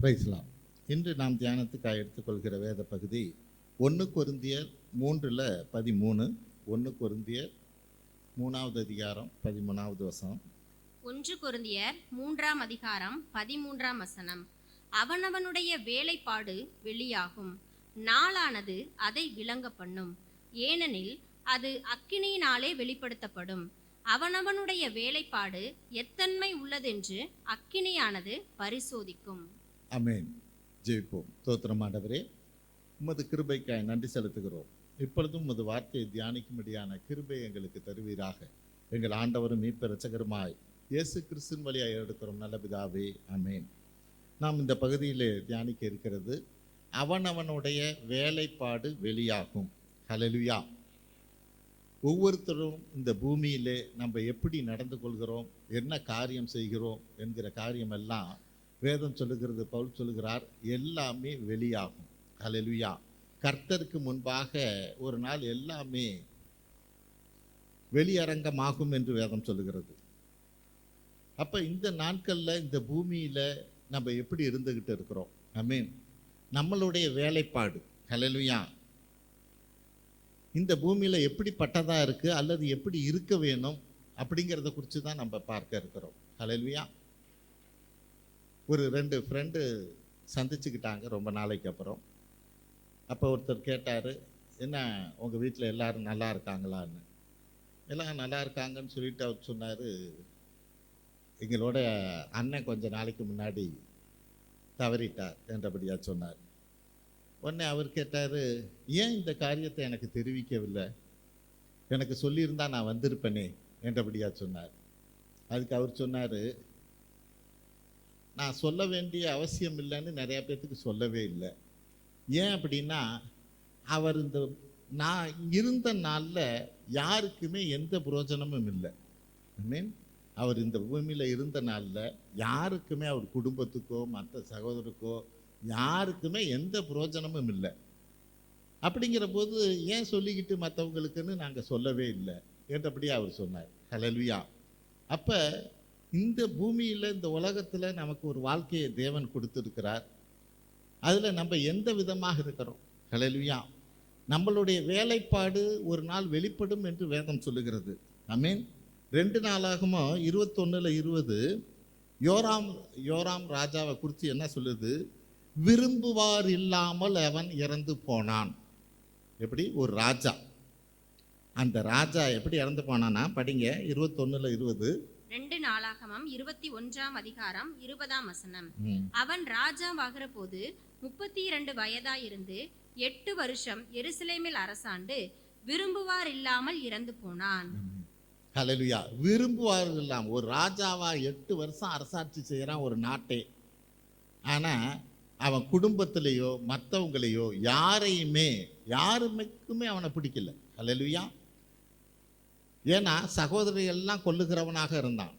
பிரைஸ்லாம். இன்று நாம் தியானத்துக்காக எடுத்துக்கொள்கிற வேத பகுதி 1 கொரிந்தியர் 3:13. 1 கொரிந்தியர் 3வது அதிகாரம் 13வது வசனம். 1 கொரிந்தியர் 3ஆம் அதிகாரம் 13ஆம் வசனம். அவனவனுடைய வேலைப்பாடு வெளியாகும், நாளானது அதை விளங்க பண்ணும், ஏனெனில் அது அக்கினியினாலே வெளிப்படுத்தப்படும். அவனவனுடைய வேலைப்பாடு எத்தன்மை உள்ளதென்று அக்கினியானது பரிசோதிக்கும். ஆமென். ஜெபிப்போம். ஸ்தோத்திரம் ஆண்டவரே, உமது கிருபைக்காய் நன்றி செலுத்துகிறோம். இப்பொழுதும் உமது வார்த்தையை தியானிக்கும்படியான கிருபை எங்களுக்கு தருவீராக. எங்கள் ஆண்டவரும் மீட்பர் இரட்சகருமாய் இயேசு கிறிஸ்துவின் வழியாக எடுக்கிறோம் நல்ல பிதாவே, ஆமென். நாம் இந்த பகுதியில் தியானிக்க இருக்கிறது அவனவனுடைய வேலைப்பாடு வெளியாகும். ஹல்லேலூயா. ஒவ்வொருத்தரும் இந்த பூமியிலே நம்ம எப்படி நடந்து கொள்கிறோம், என்ன காரியம் செய்கிறோம் என்கிற காரியம் எல்லாம் வேதம் சொல்லுகிறது, பவுல் சொல்லுகிறார், எல்லாமே வெளியாகும். ஹல்லேலூயா. கர்த்தருக்கு முன்பாக ஒரு நாள் எல்லாமே வெளியரங்கமாகும் என்று வேதம் சொல்லுகிறது. அப்போ இந்த நாட்களில் இந்த பூமியில் நம்ம எப்படி இருந்துக்கிட்டு இருக்கிறோம்? ஆமென். நம்மளுடைய வேலைப்பாடு ஹல்லேலூயா இந்த பூமியில் எப்படிப்பட்டதாக இருக்குது அல்லது எப்படி இருக்க வேணும் அப்படிங்கிறத குறித்து தான் நம்ம பார்க்க இருக்கிறோம். ஹல்லேலூயா. ஒரு 2 ஃப்ரெண்டு சந்திச்சுக்கிட்டாங்க ரொம்ப நாளைக்கு அப்புறம். அப்போ ஒருத்தர் கேட்டார், என்ன உங்கள் வீட்டில் எல்லோரும் நல்லா இருக்காங்களான்னு. எல்லாம் நல்லா இருக்காங்கன்னு சொல்லிட்டு அவர் சொன்னார், எங்களோட அண்ணன் கொஞ்ச நாளைக்கு முன்னாடி தவறிட்டார் என்றபடியாக சொன்னார். உடனே அவர் கேட்டார், ஏன் இந்த காரியத்தை எனக்கு தெரிவிக்கவில்லை, எனக்கு சொல்லியிருந்தா நான் வந்திருப்பேனே என்றபடியாக சொன்னார். அதுக்கு அவர் சொன்னார், நான் சொல்ல வேண்டிய அவசியம் இல்லைன்னு நிறையா பேர்த்துக்கு சொல்லவே இல்லை. ஏன் அப்படின்னா, அவர் இந்த நான் இருந்த நாளில் யாருக்குமே எந்த பிரயோஜனமும் இல்லை. மீன் அவர் இந்த பூமியில் இருந்த நாளில் யாருக்குமே, அவர் குடும்பத்துக்கோ மற்ற சகோதரருக்கோ யாருக்குமே எந்த பிரயோஜனமும் இல்லை. அப்படிங்கிற போது ஏன் சொல்லிக்கிட்டு மற்றவங்களுக்குன்னு நாங்கள் சொல்லவே இல்லை என்றபடி அவர் சொன்னார். ஹல்லேலூயா. அப்போ இந்த பூமியில் இந்த உலகத்தில் நமக்கு ஒரு வாழ்க்கையை தேவன் கொடுத்துருக்கிறார். அதில் நம்ம எந்த விதமாக இருக்கிறோம்? ஹல்லேலூயா. நம்மளுடைய வேலைப்பாடு ஒரு நாள் வெளிப்படும் என்று வேதம் சொல்லுகிறது. ஆமென். 2 நாளாகமோ 21:20 யோராம் ராஜாவை குறித்து என்ன சொல்லுது? விரும்புவார் இல்லாமல் அவன் இறந்து போனான். எப்படி? ஒரு ராஜா, அந்த ராஜா எப்படி இறந்து போனானா? படிங்க 21:20. 2 நாளாகமம் 21ஆம் அதிகாரம் 20ஆம் வசனம். அவன் ராஜாவாகிற போது 32 வயதாயிருந்து 8 வருஷம் எருசலேமில் அரசாண்டு விரும்புவார் இல்லாமல் இறந்து போனான். ஹல்லேலூயா. விரும்புவார் இல்லாமல் ஒரு ராஜாவா 8 வருஷம் அரசாட்சி செய்கிறான் ஒரு நாட்டை. ஆனால் அவன் குடும்பத்திலேயோ மற்றவங்களையோ யாருக்குமே அவனை பிடிக்கல. ஹல்லேலூயா. ஏன்னா சகோதரி எல்லாம் கொல்லுகிறவனாக இருந்தான்.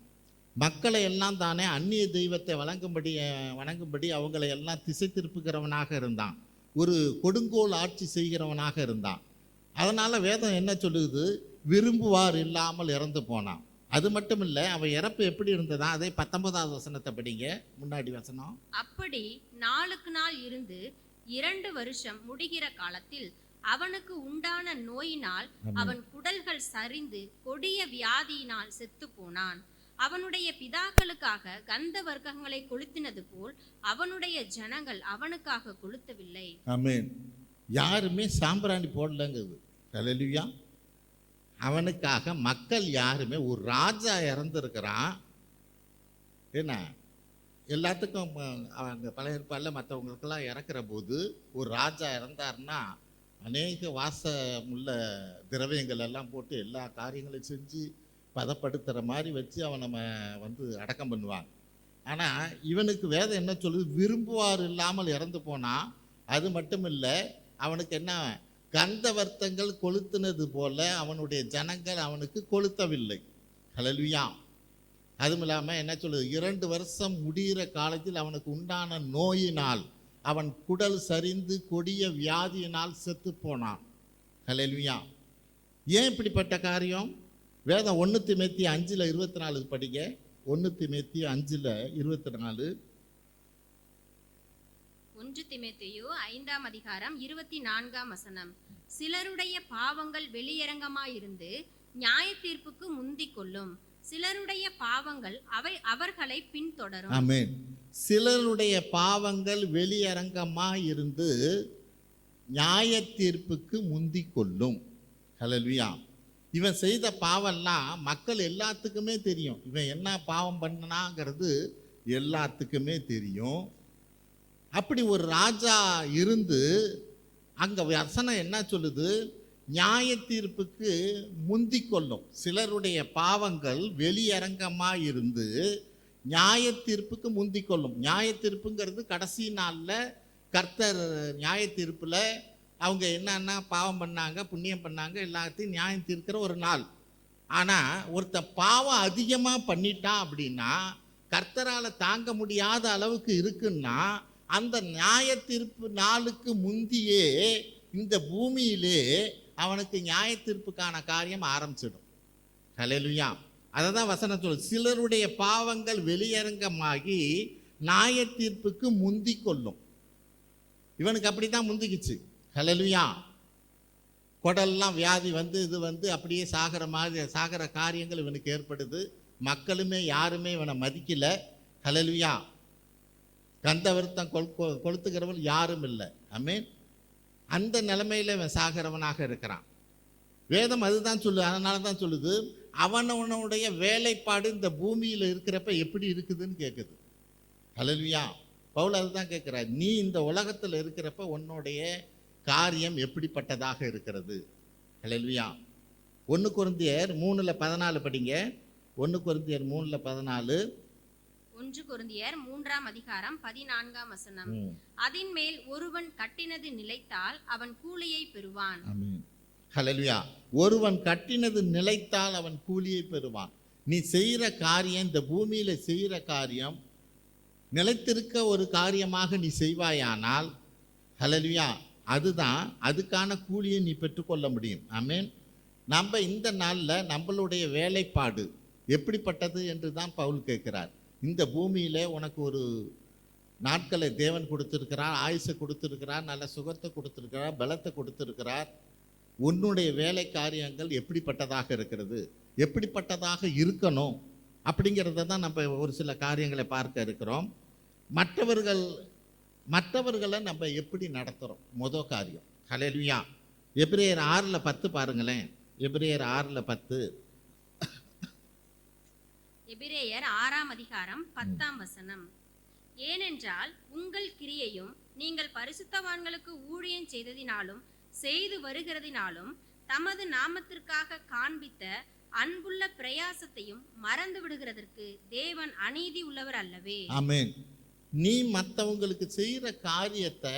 மக்களை எல்லாம் தானே அந்நிய தெய்வத்தை வணங்கும்படி அவங்களை எல்லாம் திசை திருப்புகிறவனாக இருந்தான். ஒரு கொடுங்கோல் ஆட்சி செய்கிறவனாக இருந்தான். அதனால் வேதம் என்ன சொல்லுது? விரும்புவார் இல்லாமல் இறந்து போனான். அது மட்டும் இல்லை, அவன் இறப்பு எப்படி இருந்ததா? அதே 19வது வசனத்தை படிங்க, முன்னாடி வசனம். அப்படி நாளுக்கு நாள் இருந்து 2 வருஷம் முடிகிற காலத்தில் அவனுக்கு உண்டான நோயினால் அவன் குடல்கள் சரிந்து கொடிய வியாதியினால் செத்து போனான். அவனுடைய பிதாக்களுக்காக கந்த வர்க்கங்களை கொளுத்தினது போல் அவனுடைய ஜனங்கள் அவனுக்காக கொளுத்தவில்லை. ஆமென். யாருமே சாம்பிராணி போடலங்குது. ஹல்லேலூயா. அவனுக்காக மக்கள் யாருமே, ஒரு ராஜா இறந்துருக்கிறான். என்ன எல்லாத்துக்கும் அவங்க பழைய ஏற்பாடில் மற்றவங்களுக்கெல்லாம் இறக்குற போது ஒரு ராஜா இறந்தார்னா அநேக வாசமுள்ள திரவியங்கள் எல்லாம் போட்டு எல்லா காரியங்களையும் செஞ்சு பதப்படுத்துகிற மாதிரி வச்சு அவனை அடக்கம் பண்ணுவாங்க. ஆனால் இவனுக்கு வேதம் என்ன சொல்லுது? விரும்புவார் இல்லாமல் இறந்து போனான். அது மட்டும் இல்லை, அவனுக்கு என்ன, கந்த வர்த்தங்கள் கொளுத்துனது போல அவனுடைய ஜனங்கள் அவனுக்கு கொளுத்தவில்லை. ஹல்லேலூயா. அதுவும் இல்லாமல் என்ன சொல்லுது? 2 வருஷம் முடிகிற காலத்தில் அவனுக்கு உண்டான நோயினால் அவன் குடல் சரிந்து கொடிய வியாதியினால் செத்து போனான். ஹல்லேலூயா. ஏன் இப்படிப்பட்ட காரியம்? வேதம் 1 தீமோத்தேயு 5:24 படிங்க. 1 தீமோத்தேயு 5:24. 1 தீமோத்தேயு 5ஆம் அதிகாரம் 24ஆம் வசனம். சிலருடைய பாவங்கள் வெளியரங்கமாயிருந்து நியாய தீர்ப்புக்கு முந்திக் கொள்ளும், சிலருடைய பாவங்கள் அவர்களை பின்தொடரும். ஆமென். சிலருடைய பாவங்கள் வெளியரங்கமாக இருந்து நியாய தீர்ப்புக்கு முந்திக் கொள்ளும். ஹல்லேலூயா. இவன் செய்த பாவம்லாம் மக்கள் எல்லாத்துக்குமே தெரியும். இவன் என்ன பாவம் பண்ணனாங்கிறது எல்லாத்துக்குமே தெரியும். அப்படி ஒரு ராஜா இருந்து அங்கே வசனம் என்ன சொல்லுது? நியாய தீர்ப்புக்கு முந்திக் கொள்ளும். சிலருடைய பாவங்கள் வெளியரங்கமாக இருந்து நியாய தீர்ப்புக்கு முந்திக் கொள்ளும். நியாய தீர்ப்புங்கிறது கடைசி நாளில் கர்த்தர் நியாய தீர்ப்பில் அவங்க என்னென்ன பாவம் பண்ணாங்க, புண்ணியம் பண்ணாங்க, எல்லாத்தையும் நியாயம் தீர்க்கிற ஒரு நாள். ஆனால் ஒருத்த பாவம் அதிகமாக பண்ணிட்டான் அப்படின்னா, கர்த்தரால் தாங்க முடியாத அளவுக்கு இருக்குன்னா, அந்த நியாய தீர்ப்பு நாளுக்கு முந்தியே இந்த பூமியிலே அவனுக்கு நியாய தீர்ப்புக்கான காரியம் ஆரம்பிச்சிடும். ஹல்லேலூயா. அதை தான் வசனம் சொல்லுது. சிலருடைய பாவங்கள் வெளியரங்கமாகி நியாய தீர்ப்புக்கு முந்திக் கொள்ளும். இவனுக்கு அப்படி தான் முந்திக்குச்சு. ஹல்லேலூயா. குடல்லாம் வியாதி வந்து இது வந்து அப்படியே சாகிற காரியங்கள் இவனுக்கு ஏற்படுது. மக்களுமே யாருமே இவனை மதிக்கல. ஹல்லேலூயா. கந்த விருத்தம் கொளுத்துகிறவன் யாரும் இல்லை. ஆமென். அந்த நிலைமையில் இவன் சாகிறவனாக இருக்கிறான். வேதம் அதுதான் சொல்லுது. அதனால தான் சொல்லுது, அவனவனுடைய வேலைப்பாடு இந்த பூமியில் இருக்கிறப்ப எப்படி இருக்குதுன்னு கேட்குது. ஹல்லேலூயா. பவுல் அதுதான் கேட்குறார். நீ இந்த உலகத்தில் இருக்கிறப்ப உன்னுடைய காரியம் எப்படிப்பட்டதாக இருக்கிறது? ஹல்லேலூயா. 1 கொரிந்தியர் 3:14 படிங்க. 1 கொரிந்தியர் 3:14. 1 கொரிந்தியர் 3ஆம் அதிகாரம் 14ஆம் வசனம். அதின் மேல் ஒருவன் கட்டினது நிலைத்தால் அவன் கூலியை பெறுவான். ஆமென். ஹல்லேலூயா. ஒருவன் கட்டினது நிலைத்தால் அவன் கூலியை பெறுவான். நீ செய்கிற காரியம், இந்த பூமியில் செய்கிற காரியம் நிலைத்திருக்க ஒரு காரியமாக நீ செய்வாயானால், ஹல்லேலூயா, அதுக்கான கூலியை நீ பெற்றுக்கொள்ள முடியும். ஆமென். நம்ம இந்த நாளில் நம்மளுடைய வேலைப்பாடு எப்படிப்பட்டது என்று தான் பவுல் கேட்கிறார். இந்த பூமியில் உனக்கு ஒரு நாட்களை தேவன் கொடுத்துருக்கிறார், ஆயுசை கொடுத்துருக்கிறார், நல்ல சுகத்தை கொடுத்துருக்கிறார், பலத்தை கொடுத்துருக்கிறார். உன்னுடைய வேலை காரியங்கள் எப்படிப்பட்டதாக இருக்கிறது, எப்படிப்பட்டதாக இருக்கணும் அப்படிங்கிறத தான் நம்ம ஒரு சில காரியங்களை பார்க்க இருக்கிறோம். மற்றவர்களை நம்ம எப்படி நடத்துகிறோம், முதல் காரியம். ஹல்லேலூயா. எபிரேயர் 6:10 பாருங்களேன். எபிரேயர் 6:10. எபிரேயர் 6ஆம் அதிகாரம் 10ஆம் வசனம். ஏனென்றால் உங்கள் கிரியையும் நீங்கள் பரிசுத்தவான்களுக்கு ஊழியம் செய்ததினாலும் செய்து வருகிறதினாலும் தமது நாமத்திற்காக காண்பித்த அன்புள்ள பிரயாசத்தையும் மறந்து விடுகிறதற்கு தேவன் அநீதி உள்ளவர் அல்லவே. ஆமென். நீ மற்றவங்களுக்கு செய்கிற காரியத்தை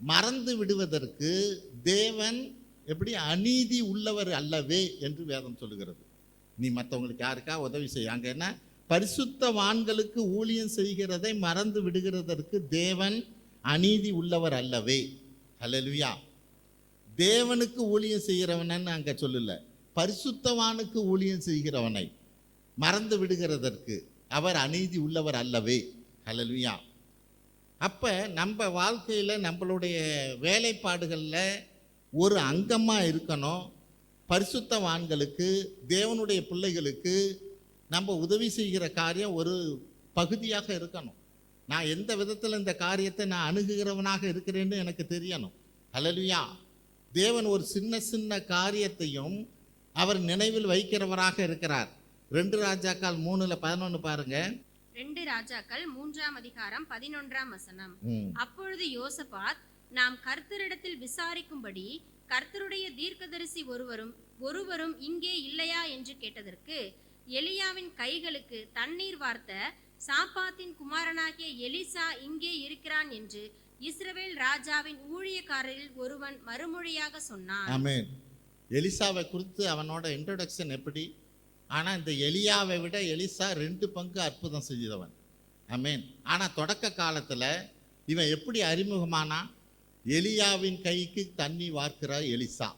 மறந்து விடுவதற்கு தேவன் எப்படி அநீதி உள்ளவர் அல்லவே என்று வேதம் சொல்லுகிறது. நீ மற்றவங்களுக்கு யாருக்கா உதவி செய்ய, அங்கே என்ன, பரிசுத்தவான்களுக்கு ஊழியம் செய்கிறதை மறந்து விடுகிறதற்கு தேவன் அநீதி உள்ளவர் அல்லவே. ஹல்லேலூயா. தேவனுக்கு ஊழியம் செய்கிறவனன்னு அங்கே சொல்லல, பரிசுத்தவானுக்கு ஊழியம் செய்கிறவனை மறந்து விடுகிறதற்கு அவர் அநீதி உள்ளவர் அல்லவே. ஹல்லேலூயா. அப்போ நம்ம வாழ்க்கையில் நம்மளுடைய வேலைப்பாடுகளில் ஒரு அங்கமாக இருக்கணும். பரிசுத்தவான்களுக்கு, தேவனுடைய பிள்ளைகளுக்கு நம்ம உதவி செய்கிற காரியம் ஒரு பகுதியாக இருக்கணும். நான் எந்த விதத்தில் இந்த காரியத்தை நான் அணுகுகிறவனாக இருக்கிறேன்னு எனக்கு தெரியணும். ஹல்லேலூயா. தேவன் ஒரு சின்ன சின்ன காரியத்தையும் அவர் நினைவில் வைக்கிறவராக இருக்கிறார். 2 ராஜாக்கள் 3:11 பாருங்க. 2 ராஜாக்கள் 3ஆம் அதிகாரம் 11ஆம் வசனம். அப்பொழுது யோசபாத், நாம் கர்த்தரிடத்தில் விசாரிக்கும்படி கர்த்தருடைய தீர்க்கதரிசி ஒருவரும் இங்கே இல்லையா என்று கேட்டதற்கு, எலியாவின் கைகளுக்கு தண்ணீர் வார்த்த சாப்பாத்தின் குமாரனாகிய எலிசா இங்கே இருக்கிறான் என்று இஸ்ரவேல் ராஜாவின் ஊழியக்காரரில் ஒருவன் மறுமொழியாக சொன்னான். ஆமென். எலிசாவை குறித்து அவனோட இன்ட்ரோடக்ஷன் எப்படி? ஆனால் இந்த எலியாவை விட எலிசா 2 பங்கு அற்புதம் செய்தவன். ஆமென். ஆனால் தொடக்க காலத்தில் இவன் எப்படி அறிமுகமானா? எலியாவின் கைக்கு தண்ணி வார்க்கிற எலிசா.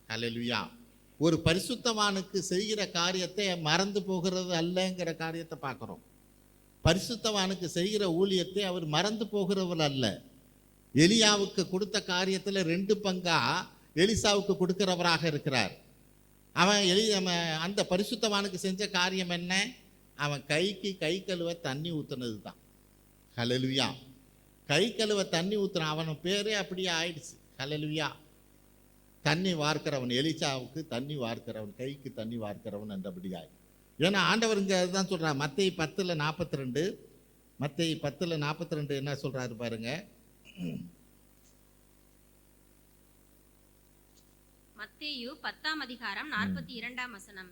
ஹல்லேலூயா. ஒரு பரிசுத்தவானுக்கு செய்கிற காரியத்தை மறந்து போகிறது அல்லங்கிற காரியத்தை பார்க்குறோம். பரிசுத்தவானுக்கு செய்கிற ஊழியத்தை அவர் மறந்து போகிறவர் அல்ல. எலியாவுக்கு கொடுத்த காரியத்தில் 2 பங்கா எலிசாவுக்கு கொடுக்கிறவராக இருக்கிறார். அவன் அந்த பரிசுத்தவானுக்கு செஞ்ச காரியம் என்ன? அவன் கைக்கு கை கழுவ தண்ணி ஊற்றுனது தான். ஹல்லேலூயா. கை கழுவ தண்ணி ஊற்றுறான். அவன் பேரே அப்படியே ஆயிடுச்சு. ஹல்லேலூயா. தண்ணி வார்க்கிறவன், எலிசாவுக்கு தண்ணி வார்க்கிறவன், கைக்கு தண்ணி வார்க்கிறவன் என்றபடியாய். ஏன்னா ஆண்டவர் இங்கே அதுதான் சொல்கிறார். மத்தேயு 10:42, மத்தேயு 10:42 என்ன சொல்கிறாரு பாருங்க. மத்தேயு 10:42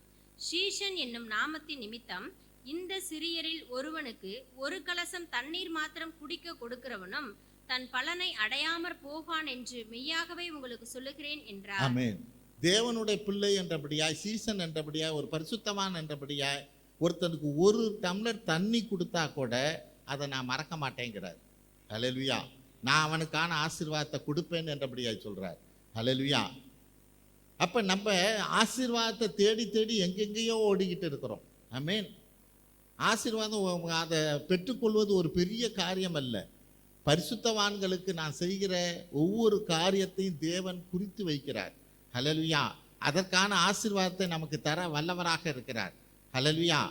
சீஷன் என்னும் நாமத்தின் நிமித்தம் இந்த சிறியரில் ஒருவனுக்கு 1 கலசம் தண்ணீர் மாத்திரம் குடிக்க கொடுக்கிறவனும் தன் பலனை அடையாமற் போவான் என்று மெய்யாகவே உங்களுக்கு சொல்லுகிறேன் என்றார். ஆமென். தேவனுடைய பிள்ளை என்றபடியாய், சீசன் என்றபடியாய், ஒரு பரிசுத்தவான் என்றபடியாய் ஒருத்தனுக்கு 1 டம்ளர் தண்ணி கொடுத்தா கூட அதை நான் மறக்க மாட்டேங்கிறார். ஹல்லேலூயா. நான் அவனுக்கான ஆசீர்வாதத்தை கொடுப்பேன் என்றபடியாய் சொல்றார். ஹல்லேலூயா. அப்ப நம்ம ஆசீர்வாதத்தை தேடி தேடி எங்கெங்கேயோ ஓடிக்கிட்டு இருக்கிறோம். ஆமென். ஆசீர்வாதம் அதை பெற்றுக்கொள்வது ஒரு பெரிய காரியம் அல்ல. பரிசுத்தவான்களுக்கு நான் செய்கிற ஒவ்வொரு காரியத்தையும் தேவன் குறித்து வைக்கிறார். ஹல்லேலூயா. அதற்கான ஆசீர்வாதத்தை நமக்கு தர வல்லவராக இருக்கிறார். ஹல்லேலூயா.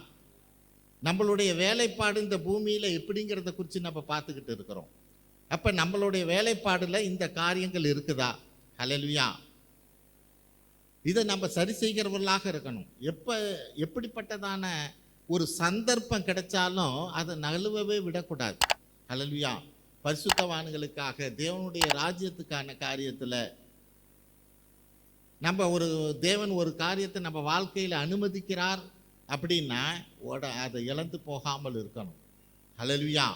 நம்மளுடைய வேலைப்பாடு இந்த பூமியில் எப்படிங்கிறத குறித்து நம்ம பார்த்துக்கிட்டு இருக்கிறோம். அப்போ நம்மளுடைய வேலைப்பாடில் இந்த காரியங்கள் இருக்குதா? ஹல்லேலூயா. இதை நம்ம சரி செய்கிறவர்களாக இருக்கணும். எப்படிப்பட்டதான ஒரு சந்தர்ப்பம் கிடைச்சாலும் அதை நழுவவே விடக்கூடாது. ஹல்லேலூயா. பரிசுத்தவான்களுக்காக தேவனுடைய ராஜ்யத்துக்கான காரியத்தில் நம்ம தேவன் ஒரு காரியத்தை நம்ம வாழ்க்கையில் அனுமதிக்கிறார் அப்படின்னா அதை இழந்து போகாமல் இருக்கணும். ஹல்லேலூயா.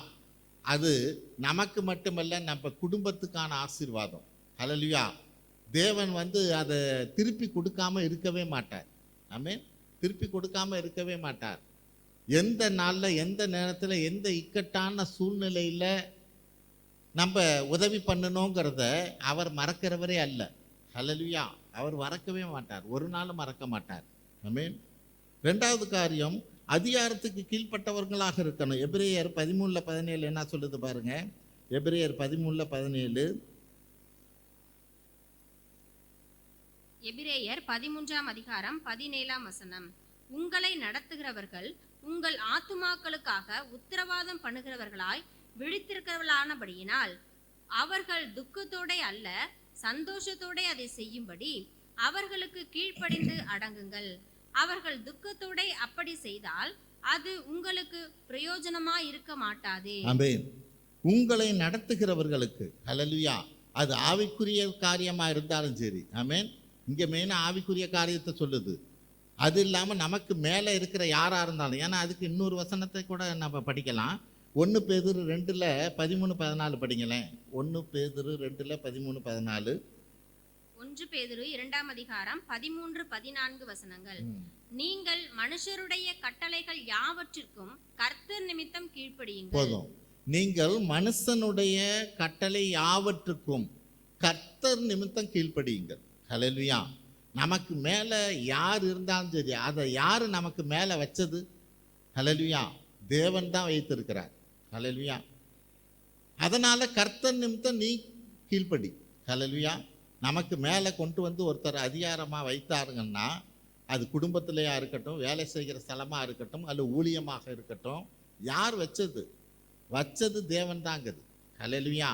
அது நமக்கு மட்டுமல்ல, நம்ம குடும்பத்துக்கான ஆசீர்வாதம். ஹல்லேலூயா. தேவன் அதை திருப்பி கொடுக்காம இருக்கவே மாட்டார். ஆமென். திருப்பி கொடுக்காம இருக்கவே மாட்டார். எந்த நாளில், எந்த நேரத்தில், எந்த இக்கட்டான சூழ்நிலையில் நம்ம உதவி பண்ணணுங்கிறத அவர் மறக்கிறவரே அல்ல. ஹல்லேலூயா. அவர் மறக்கவே மாட்டார். ஒரு நாளும் மறக்க மாட்டார். ஆமென். 2வது காரியம், அதிகாரத்துக்கு கீழ்ப்பட்டவர்களாக இருக்கணும். எபிரேயர் 13:17 என்ன சொல்லுது பாருங்க. எபிரேயர் 13:17. எபிரேயர் 13:17 உங்களை நடத்துகிறவர்கள் உங்கள் ஆத்துமாக்களுக்காக உத்தரவாதம் பண்ணுகிறவர்களாய் விழித்திருக்கிறவர்களானபடியினால் அவர்கள் துக்கத்தோட அல்ல சந்தோஷத்தோட அதை செய்யும்படி அவர்களுக்கு கீழ்ப்படிந்து அடங்குங்கள். அவர்கள் துக்கத்தோட அப்படி செய்தால் அது உங்களுக்கு பிரயோஜனமா இருக்க மாட்டாது. ஆமென். உங்களை நடத்துகிறவர்களுக்கு, ஹல்லேலூயா, அது ஆவிக்குரிய காரியமா இருந்தாலும் சரி. ஆமென். இங்க மெயினா ஆவிக்குரிய காரியத்தை சொல்லுது. அது இல்லாமல் நமக்கு மேலே இருக்கிற யாராக இருந்தாலும், ஏன்னா அதுக்கு இன்னொரு வசனத்தை கூட நம்ம படிக்கலாம். 1 பேதுரு 2:13-14 படிங்களேன். 1 பேதுரு 2:13-14. 1 பேதுரு 2:13-14 நீங்கள் மனுஷருடைய கட்டளைகள் யாவற்றிற்கும் கர்த்தர் நிமித்தம் கீழ்ப்படியுங்கள். போதும். நீங்கள் மனுஷனுடைய கட்டளை யாவற்றுக்கும் கர்த்தர் நிமித்தம் கீழ்ப்படியுங்கள். ஹல்லேலூயா. நமக்கு மேலே யார் இருந்தாலும் சரி, அதை யார் நமக்கு மேலே வச்சது? ஹல்லேலூயா. தேவன் தான் வைத்திருக்கிறார். ஹல்லேலூயா. அதனால் கர்த்தர் நிமித்தம் நீ கீழ்ப்படி. ஹல்லேலூயா. நமக்கு மேலே கொண்டு ஒருத்தர் அதிகாரமாக வைத்தாருங்கன்னா, அது குடும்பத்திலையா இருக்கட்டும், வேலை செய்கிற ஸ்தலமாக இருக்கட்டும், அல்லது ஊழியமாக இருக்கட்டும், யார் வச்சது தேவன் தாங்குது. ஹல்லேலூயா.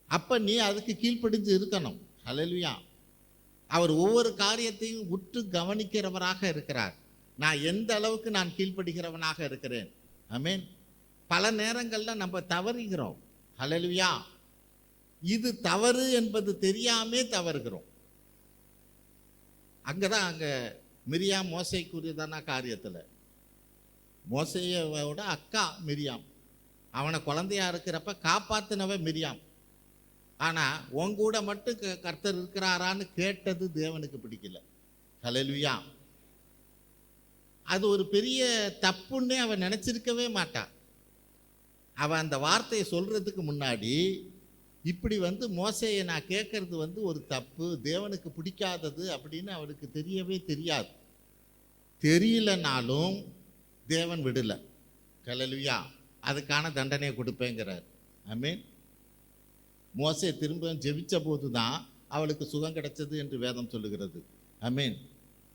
அப்போ நீ அதுக்கு கீழ்ப்படிஞ்சு இருக்கணும். ஹல்லேலூயா. அவர் ஒவ்வொரு காரியத்தையும் உற்று கவனிக்கிறவராக இருக்கிறார். நான் எந்த அளவுக்கு நான் கீழ்ப்படுகிறவனாக இருக்கிறேன். ஆமென். பல நேரங்களில் நம்ம தவறுகிறோம். ஹல்லேலூயா. இது தவறு என்பது தெரியாமே தவறுகிறோம். அங்கே மிரியாம் மோசைக்குரியதான காரியத்தில், மோசையோட அக்கா மிரியாம், அவனை குழந்தையா இருக்கிறப்ப காப்பாற்றினவ மிரியாம். ஆனால் உங்கூட மட்டும் கர்த்தர் இருக்கிறாரான்னு கேட்டது தேவனுக்கு பிடிக்கல. ஹல்லேலூயா. அது ஒரு பெரிய தப்புன்னே அவன் நினச்சிருக்கவே மாட்டான். அவன் அந்த வார்த்தையை சொல்கிறதுக்கு முன்னாடி இப்படி மோசையை நான் கேட்கறது ஒரு தப்பு, தேவனுக்கு பிடிக்காதது அப்படின்னு அவனுக்கு தெரியவே தெரியாது. தெரியலனாலும் தேவன் விடலை. ஹல்லேலூயா. அதுக்கான தண்டனையை கொடுப்பேங்கிறார். ஆமென். மோசே திரும்ப ஜெபிச்ச போது தான் அவளுக்கு சுகம் கிடைச்சது என்று வேதம் சொல்லுகிறது. ஆமென்.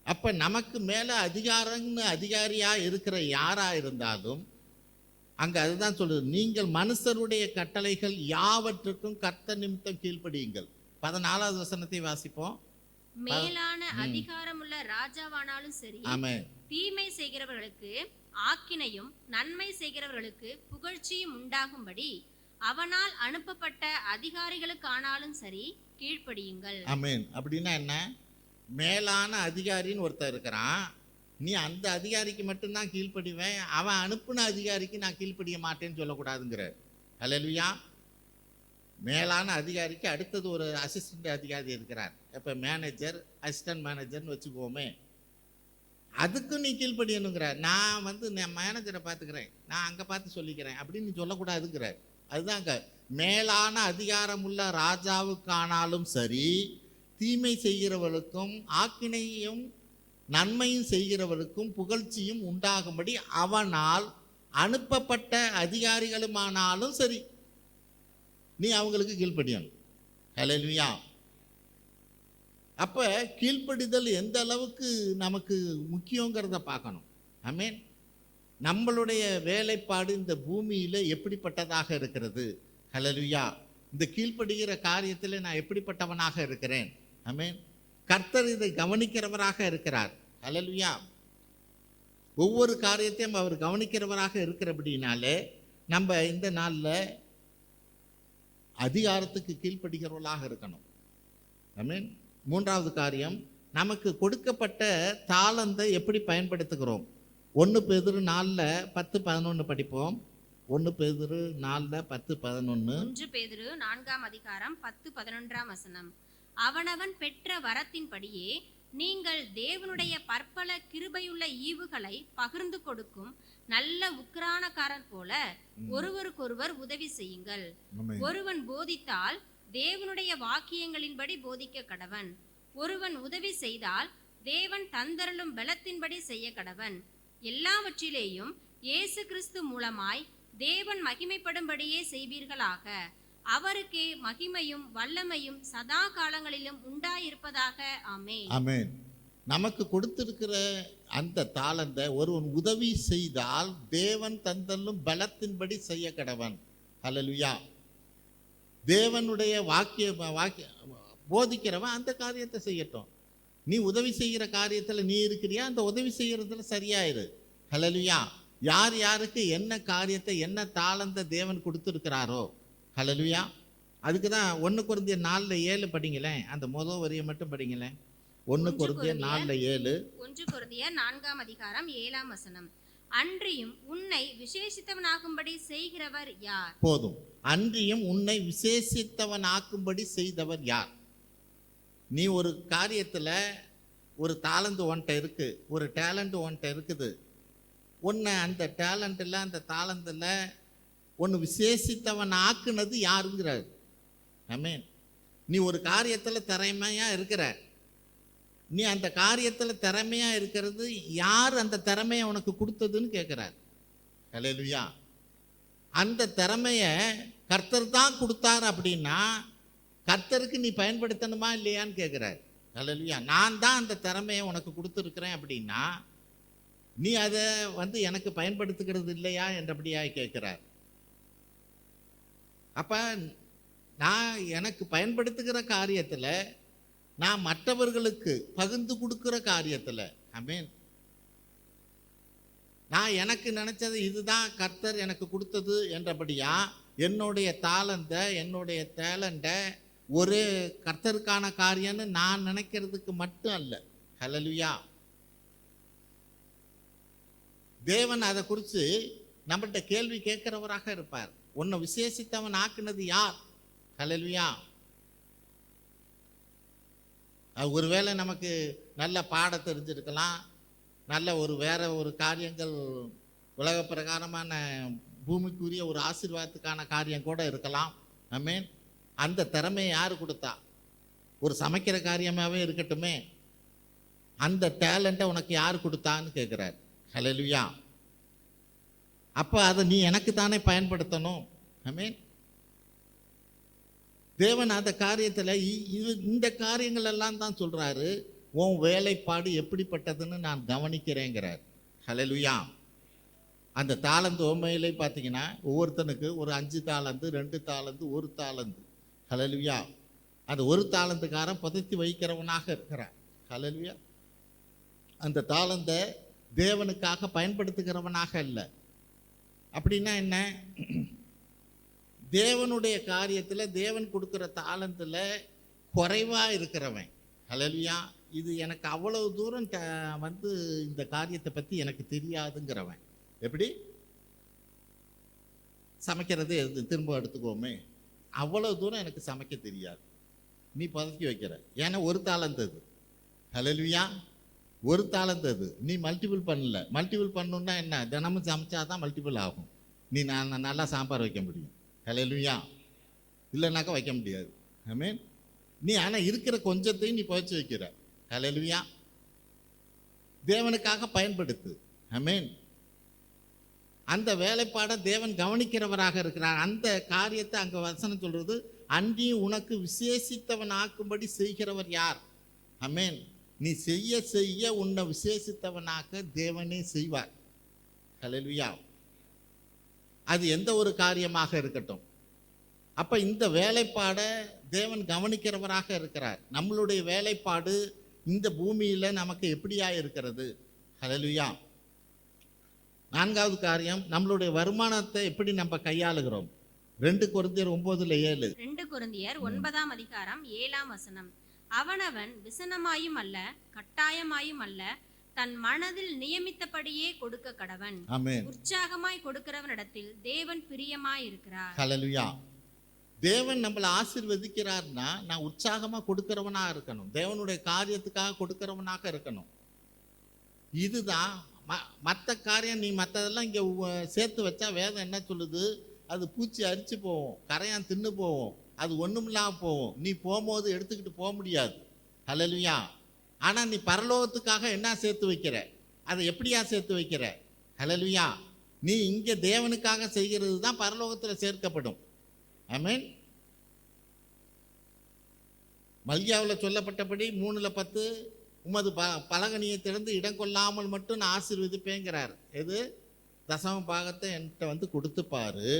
அப்ப நமக்கு மேல அதிகாரியா இருக்கிற யாரா இருந்தாலும் அங்க அதுதான் சொல்லுது, நீங்கள் மனுஷருடைய கட்டளைகள் யாவற்றுக்கும் கர்த்தர் நிமித்தம் கீழ்ப்படியுங்கள். 14வது வசனத்தை வாசிப்போம். மேலான அதிகாரமுள்ள ராஜாவானாலும் சரி, ஆமென், தீமை செய்கிறவர்களுக்கு ஆக்கினையும் நன்மை செய்கிறவர்களுக்கு புகழ்ச்சியும் உண்டாகும்படி அவனால் அனுப்பப்பட்ட அதிகாரிகளுக்கானாலும் சரி கீழ்ப்படியுங்கள். ஆமென். அப்படின்னா என்ன? மேலான அதிகாரின்னு ஒருத்தர் இருக்கிறான், நீ அந்த அதிகாரிக்கு மட்டும்தான் கீழ்ப்படிவேன், அவன் அனுப்புன அதிகாரிக்கு நான் கீழ்ப்படிய மாட்டேன்னு சொல்லக்கூடாதுங்கிற. அல்லேலூயா. மேலான அதிகாரிக்கு அடுத்தது ஒரு அசிஸ்டன்ட் அதிகாரி இருக்கிறார். இப்போ மேனேஜர், அசிஸ்டன்ட் மேனேஜர்னு வச்சுக்கோமே, அதுக்கும் நீ கீழ்ப்படியணுங்கிறார். நான் மேனேஜரை பார்த்துக்கிறேன், நான் அங்கே பார்த்து சொல்லிக்கிறேன் அப்படின்னு நீ சொல்லக்கூடாதுங்கிறார். அதுதாங்க, மேலான அதிகாரமுள்ள ராஜாவுக்கானாலும் சரி, தீமை செய்கிறவர்களுக்கும் ஆக்கினையும் நன்மையும் செய்கிறவர்களுக்கும் புகழ்ச்சியும் உண்டாகும்படி அவனால் அனுப்பப்பட்ட அதிகாரிகளுமானாலும் சரி நீ அவங்களுக்கு கீழ்ப்படியணும். ஹல்லேலூயா. அப்ப கீழ்ப்படிதல் எந்த அளவுக்கு நமக்கு முக்கியங்கிறத பார்க்கணும். ஆமென். நம்மளுடைய வேலைப்பாடு இந்த பூமியில எப்படிப்பட்டதாக இருக்கிறது? ஹல்லேலூயா. இந்த கீழ்ப்படுகிற காரியத்தில் நான் எப்படிப்பட்டவனாக இருக்கிறேன்? ஆமென். கர்த்தர் இதை கவனிக்கிறவராக இருக்கிறார். ஹல்லேலூயா. ஒவ்வொரு காரியத்தையும் அவர் கவனிக்கிறவராக இருக்கிறபடினாலே நம்ம இந்த நாளில் அதிகாரத்துக்கு கீழ்ப்படுகிறவர்களாக இருக்கணும். ஆமென். 3வது காரியம், நமக்கு கொடுக்கப்பட்ட தாளந்தை எப்படி பயன்படுத்துகிறோம்? 1 பேதுரு 4:10-11 படிப்போம். 1 பேதுரு 4:10-11. 1 பேதுரு 4ஆம் அதிகாரம் 10-11 வசனம். அவனவன் பெற்ற வரத்தின்படியே நீங்கள் தேவனுடைய பற்பல கிருபையுள்ள ஈவுகளை பகிர்ந்து கொடுக்கும் நல்ல உக்கிரானக்காரன் போல ஒருவருக்கொருவர் உதவி செய்யுங்கள். ஒருவன் போதித்தால் தேவனுடைய வாக்கியங்களின்படி போதிக்க கடவன். ஒருவன் உதவி செய்தால் தேவன் தந்தருளும் பலத்தின்படி செய்ய கடவன். எல்லாவற்றிலேயும் இயேசு கிறிஸ்து மூலமாய் தேவன் மகிமைப்படும்படியே செய்வீர்களாக. அவருக்கே மகிமையும் வல்லமையும் சதா காலங்களிலும் உண்டாயிருப்பதாக. ஆமென். ஆமென். நமக்கு கொடுத்திருக்கிற அந்த தாளந்தை ஒருவன் உதவி செய்தால் தேவன் தந்தல்லும் பலத்தின்படி செய்ய கடவன். ஹல்லேலூயா. தேவனுடைய வாக்கிய போதிக்கிறவன் அந்த காரியத்தை செய்யட்டும். நீ உதவி செய்கிற காரியத்தில் நீ இருக்கிறியா, அந்த உதவி செய்கிறதுல சரியாயிரு. ஹல்லேலூயா. யார் யாருக்கு என்ன காரியத்தை என்ன தாளந்தை தேவன் கொடுத்துருக்கிறாரோ, ஹல்லேலூயா, அதுக்கு தான் 1 கொரிந்தியர் 4:7 படிங்களேன். அந்த முதல் வரியை மட்டும் படிங்களேன். 1 கொரிந்தியர் 4:7. 1 கொரிந்தியர் 4ஆம் அதிகாரம் 7ஆம் வசனம். அன்றியும் உன்னை விசேஷித்தவனாகும்படி செய்கிறவர் யார்? போதும். அன்றியும் உன்னை விசேஷித்தவனாக்கும்படி செய்தவர் யார்? நீ ஒரு காரியத்தில் ஒரு தாளந்து உன்கிட்ட இருக்கு, ஒரு டேலண்ட் உன்கிட்ட இருக்குது. உன்னை அந்த டேலண்ட்டில் அந்த தாளந்தில் ஒன்று விசேஷித்தவன் ஆக்குனது யாருங்கிறார். ஆமென். நீ ஒரு காரியத்தில் திறமையாக இருக்கிற, நீ அந்த காரியத்தில் திறமையாக இருக்கிறது யார் அந்த திறமையை உனக்கு கொடுத்ததுன்னு கேட்குறார். ஹல்லேலூயா. அந்த திறமையை கர்த்தர் தான் கொடுத்தார் அப்படின்னா கர்த்தருக்கு நீ பயன்படுத்தணுமா இல்லையான்னு கேட்குறார். ஹல்லேலூயா. நான் தான் அந்த திறமையை உனக்கு கொடுத்துருக்குறேன் அப்படின்னா நீ அதை எனக்கு பயன்படுத்துகிறது இல்லையா என்றபடியா கேட்குறார். அப்போ நான் எனக்கு பயன்படுத்துகிற காரியத்தில், நான் மற்றவர்களுக்கு பகிர்ந்து கொடுக்குற காரியத்தில், ஆமென், நான் எனக்கு நினச்சது இதுதான் கர்த்தர் எனக்கு கொடுத்தது என்றபடியா என்னுடைய தாளந்தை என்னுடைய டேலண்ட்டை ஒரு கர்த்தருக்கான காரியம்னு நான் நினைக்கிறதுக்கு மட்டும் அல்ல. ஹல்லேலூயா. தேவன் அதை குறித்து நம்மள்கிட்ட கேள்வி கேட்கிறவராக இருப்பார். உன்னை விசேஷித்தவன் ஆக்குனது யார்? ஹல்லேலூயா. ஒருவேளை நமக்கு நல்ல பாடம் தெரிஞ்சிருக்கலாம், நல்ல வேற ஒரு காரியங்கள் உலக பிரகாரமான பூமிக்குரிய ஒரு ஆசீர்வாதத்துக்கான காரியம் கூட இருக்கலாம். ஆமென். அந்த திறமையை யார் கொடுத்தா? ஒரு சமைக்கிற காரியமாகவே இருக்கட்டுமே, அந்த டேலண்ட்டை உனக்கு யார் கொடுத்தான்னு கேட்குறார். ஹல்லேலூயா. அப்போ அதை நீ எனக்கு தானே பயன்படுத்தணும். ஆமென். தேவன் அந்த காரியத்தில் இந்த காரியங்கள் எல்லாம் தான் சொல்கிறாரு, உன் வேலைப்பாடு எப்படிப்பட்டதுன்னு நான் கவனிக்கிறேங்கிறார். ஹல்லேலூயா. அந்த தாளந்து உண்மையிலே பார்த்தீங்கன்னா ஒவ்வொருத்தனுக்கு ஒரு 5 தாளந்து, 2 தாளந்து, 1 தாளந்து. ஹல்லேலூயா. அந்த 1 தாளந்துக்காரன் புதைத்து வைக்கிறவனாக இருக்கிறான். ஹல்லேலூயா. அந்த தாளந்தை தேவனுக்காக பயன்படுத்துகிறவனாக இல்லை. அப்படின்னா என்ன? தேவனுடைய காரியத்தில் தேவன் கொடுக்குற தாளந்தில் குறைவாக இருக்கிறவன். ஹல்லேலூயா. இது எனக்கு அவ்வளவு தூரம் வந்து இந்த காரியத்தை பற்றி எனக்கு தெரியாதுங்கிறவன். எப்படி சமைக்கிறது திரும்ப எடுத்துக்கோமே, அவ்வளோ தூரம் எனக்கு சமைக்க தெரியாது, நீ பதக்கி வைக்கிற. ஏன்னா 1 தாளந்து அது. ஹல்லேலூயா. 1 தாளந்து அது. நீ மல்டிபிள் பண்ணல. மல்டிபிள் பண்ணணுன்னா என்ன? தினமும் சமைச்சாதான் மல்டிபிள் ஆகும். நீ நல்லா சாம்பார் வைக்க முடியும். ஹல்லேலூயா. இல்லைனாக்கா வைக்க முடியாது. ஆமென். நீ ஆனால் இருக்கிற கொஞ்சத்தையும் நீ புதைச்சி வைக்கிற. ஹல்லேலூயா. தேவனுக்காக பயன்படுத்து. ஆமென். அந்த வேலைப்பாடை தேவன் கவனிக்கிறவராக இருக்கிறார். அந்த காரியத்தை அங்கே வசனம் சொல்றது, அன்றி உனக்கு விசேஷித்தவனாக்கும்படி செய்கிறவர் யார்? ஆமென். நீ செய்ய செய்ய உன்னை விசேஷித்தவனாக தேவனே செய்வார். ஹல்லேலூயா. அது எந்த ஒரு காரியமாக இருக்கட்டும். அப்போ இந்த வேலைப்பாடை தேவன் கவனிக்கிறவராக இருக்கிறார். நம்மளுடைய வேலைப்பாடு இந்த பூமியில் நமக்கு எப்படியா இருக்கிறது? ஹல்லேலூயா. 4வது காரியம், நம்மளுடைய வருமானத்தை எப்படி நம்ம கையாளுகிறோம்? 2 கொரிந்தியர் 9:7. 2 கொரிந்தியர் 9ஆம் அதிகாரம் 7ஆம் வசனம். அவனவன் விசனமாயும் அல்ல கட்டாயமாயும் அல்ல, தன் மனதில் நியமித்தபடியே கொடுக்க கடவன். ஆமென். உற்சாகமாய் கொடுக்கிறவனிடத்தில் தேவன் பிரியமாய் இருக்கிறார். ஹல்லேலூயா. தேவன் நம்மளை ஆசீர்வதிக்கிறார்னா நான் உற்சாகமாக கொடுக்கிறவனாக இருக்கணும். தேவனுடைய காரியத்துக்காக கொடுக்கிறவனாக இருக்கணும். இதுதான். மற்ற காரியம் நீ மற்றதெல்லாம் இங்கே சேர்த்து வச்சா வேதம் என்ன சொல்லுது? அது பூச்சி அரிச்சு போவோம், கரையான் தின்னு போவோம், அது ஒன்றுமில்லாமல் போவோம். நீ போகும்போது எடுத்துக்கிட்டு போக முடியாது. ஹல்லேலூயா. ஆனால் நீ பரலோகத்துக்காக என்ன சேர்த்து வைக்கிற? அதை எப்படியா சேர்த்து வைக்கிற? ஹல்லேலூயா. நீ இங்கே தேவனுக்காக செய்கிறது தான் பரலோகத்தில் சேர்க்கப்படும். ஆமென். மல்கியாவில் சொல்லப்பட்டபடி 3:10, உமது பலகனியை திறந்து இடம் கொள்ளாமல் மட்டும் நான் ஆசீர்வதிப்பேங்கிறார். எது? தசம பாகத்தை என்கிட்ட வந்து கொடுத்துப்பாரு.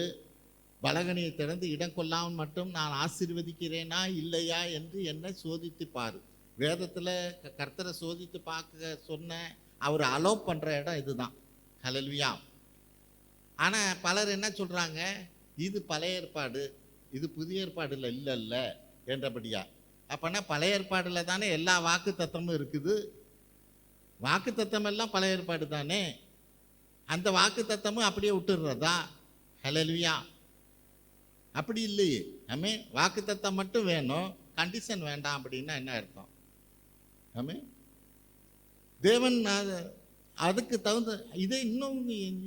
பலகனியை திறந்து இடம் கொள்ளாமல் மட்டும் நான் ஆசீர்வதிக்கிறேனா இல்லையா என்று என்னை சோதித்து பாரு. வேதத்தில் கர்த்தரை சோதித்து பார்க்க சொன்ன அவர் அலோவ் பண்ணுற இடம் இதுதான். ஹல்லேலூயா. ஆனால் பலர் என்ன சொல்கிறாங்க? இது பழைய ஏற்பாடு, இது புதிய ஏற்பாடுல இல்லைல்ல என்றபடியா. அப்போனா பழைய ஏற்பாடில் தானே எல்லா வாக்கு தத்தமும் இருக்குது. வாக்கு தத்தம் எல்லாம் பழைய ஏற்பாடு தானே. அந்த வாக்கு தத்தமும் அப்படியே விட்டுடுறதா? ஹல்லேலூயா. அப்படி இல்லையே. ஆமென். வாக்கு தத்தம் மட்டும் வேணும், கண்டிஷன் வேண்டாம் அப்படின்னா என்ன அர்த்தம்? ஆமென். தேவன் அதுக்கு தகுந்த இதை இன்னும்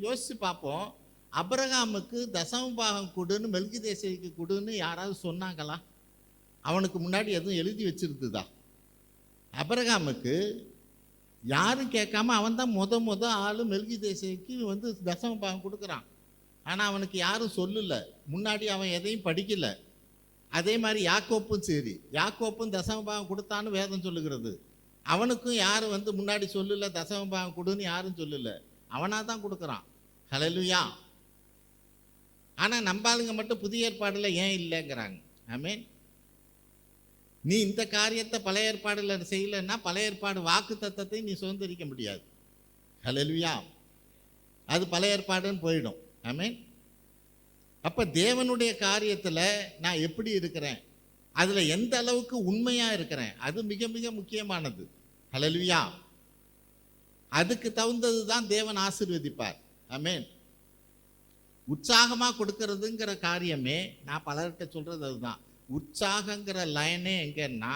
யோசித்து பார்ப்போம். அபிரகாமுக்கு தசம பாகம் கொடுன்னு மெல்கிதேசேக்கு கொடுன்னு யாராவது சொன்னாங்களா? அவனுக்கு முன்னாடி எதுவும் எழுதி வச்சிருந்துதா? அபிரகாமுக்கு யாரும் கேட்காம அவன் தான் முத ஆள் மெல்கிதேசேக்கு வந்து தசம பாகம் கொடுக்குறான். ஆனால் அவனுக்கு யாரும் சொல்லலை, முன்னாடி அவன் எதையும் படிக்கல. அதே மாதிரி யாக்கோப்பும் சரி, யாக்கோப்பும் தசம பாகம் கொடுத்தான்னு வேதம் சொல்லுகிறது. அவனுக்கும் யாரும் வந்து முன்னாடி சொல்லலை தசம பாகம் கொடுன்னு யாரும் சொல்லலை, அவனாக தான் கொடுக்குறான். ஹல்லேலூயா. ஆனால் நம்பாளுங்க மட்டும் புதிய ஏற்பாடில் ஏன் இல்லைங்கிறாங்க. ஆமென். நீ இந்த காரியத்தை பழைய ஏற்பாடில் செய்யலைன்னா பழைய ஏற்பாடு வாக்கு தத்தத்தை நீ சுதந்திரிக்க முடியாது. ஹல்லேலூயா. அது பழைய ஏற்பாடுன்னு போயிடும். ஆமென். அப்போ தேவனுடைய காரியத்தில் நான் எப்படி இருக்கிறேன், அதில் எந்த அளவுக்கு உண்மையாக இருக்கிறேன், அது மிக மிக முக்கியமானது. ஹல்லேலூயா. அதுக்கு தகுந்தது தான் தேவன் ஆசீர்வதிப்பார். ஆமென். உற்சாகமாக கொடுக்கறதுங்கிற காரியமே நான் பலர்கிட்ட சொல்கிறது அதுதான். உற்சாகங்கிற லைனே எங்கன்னா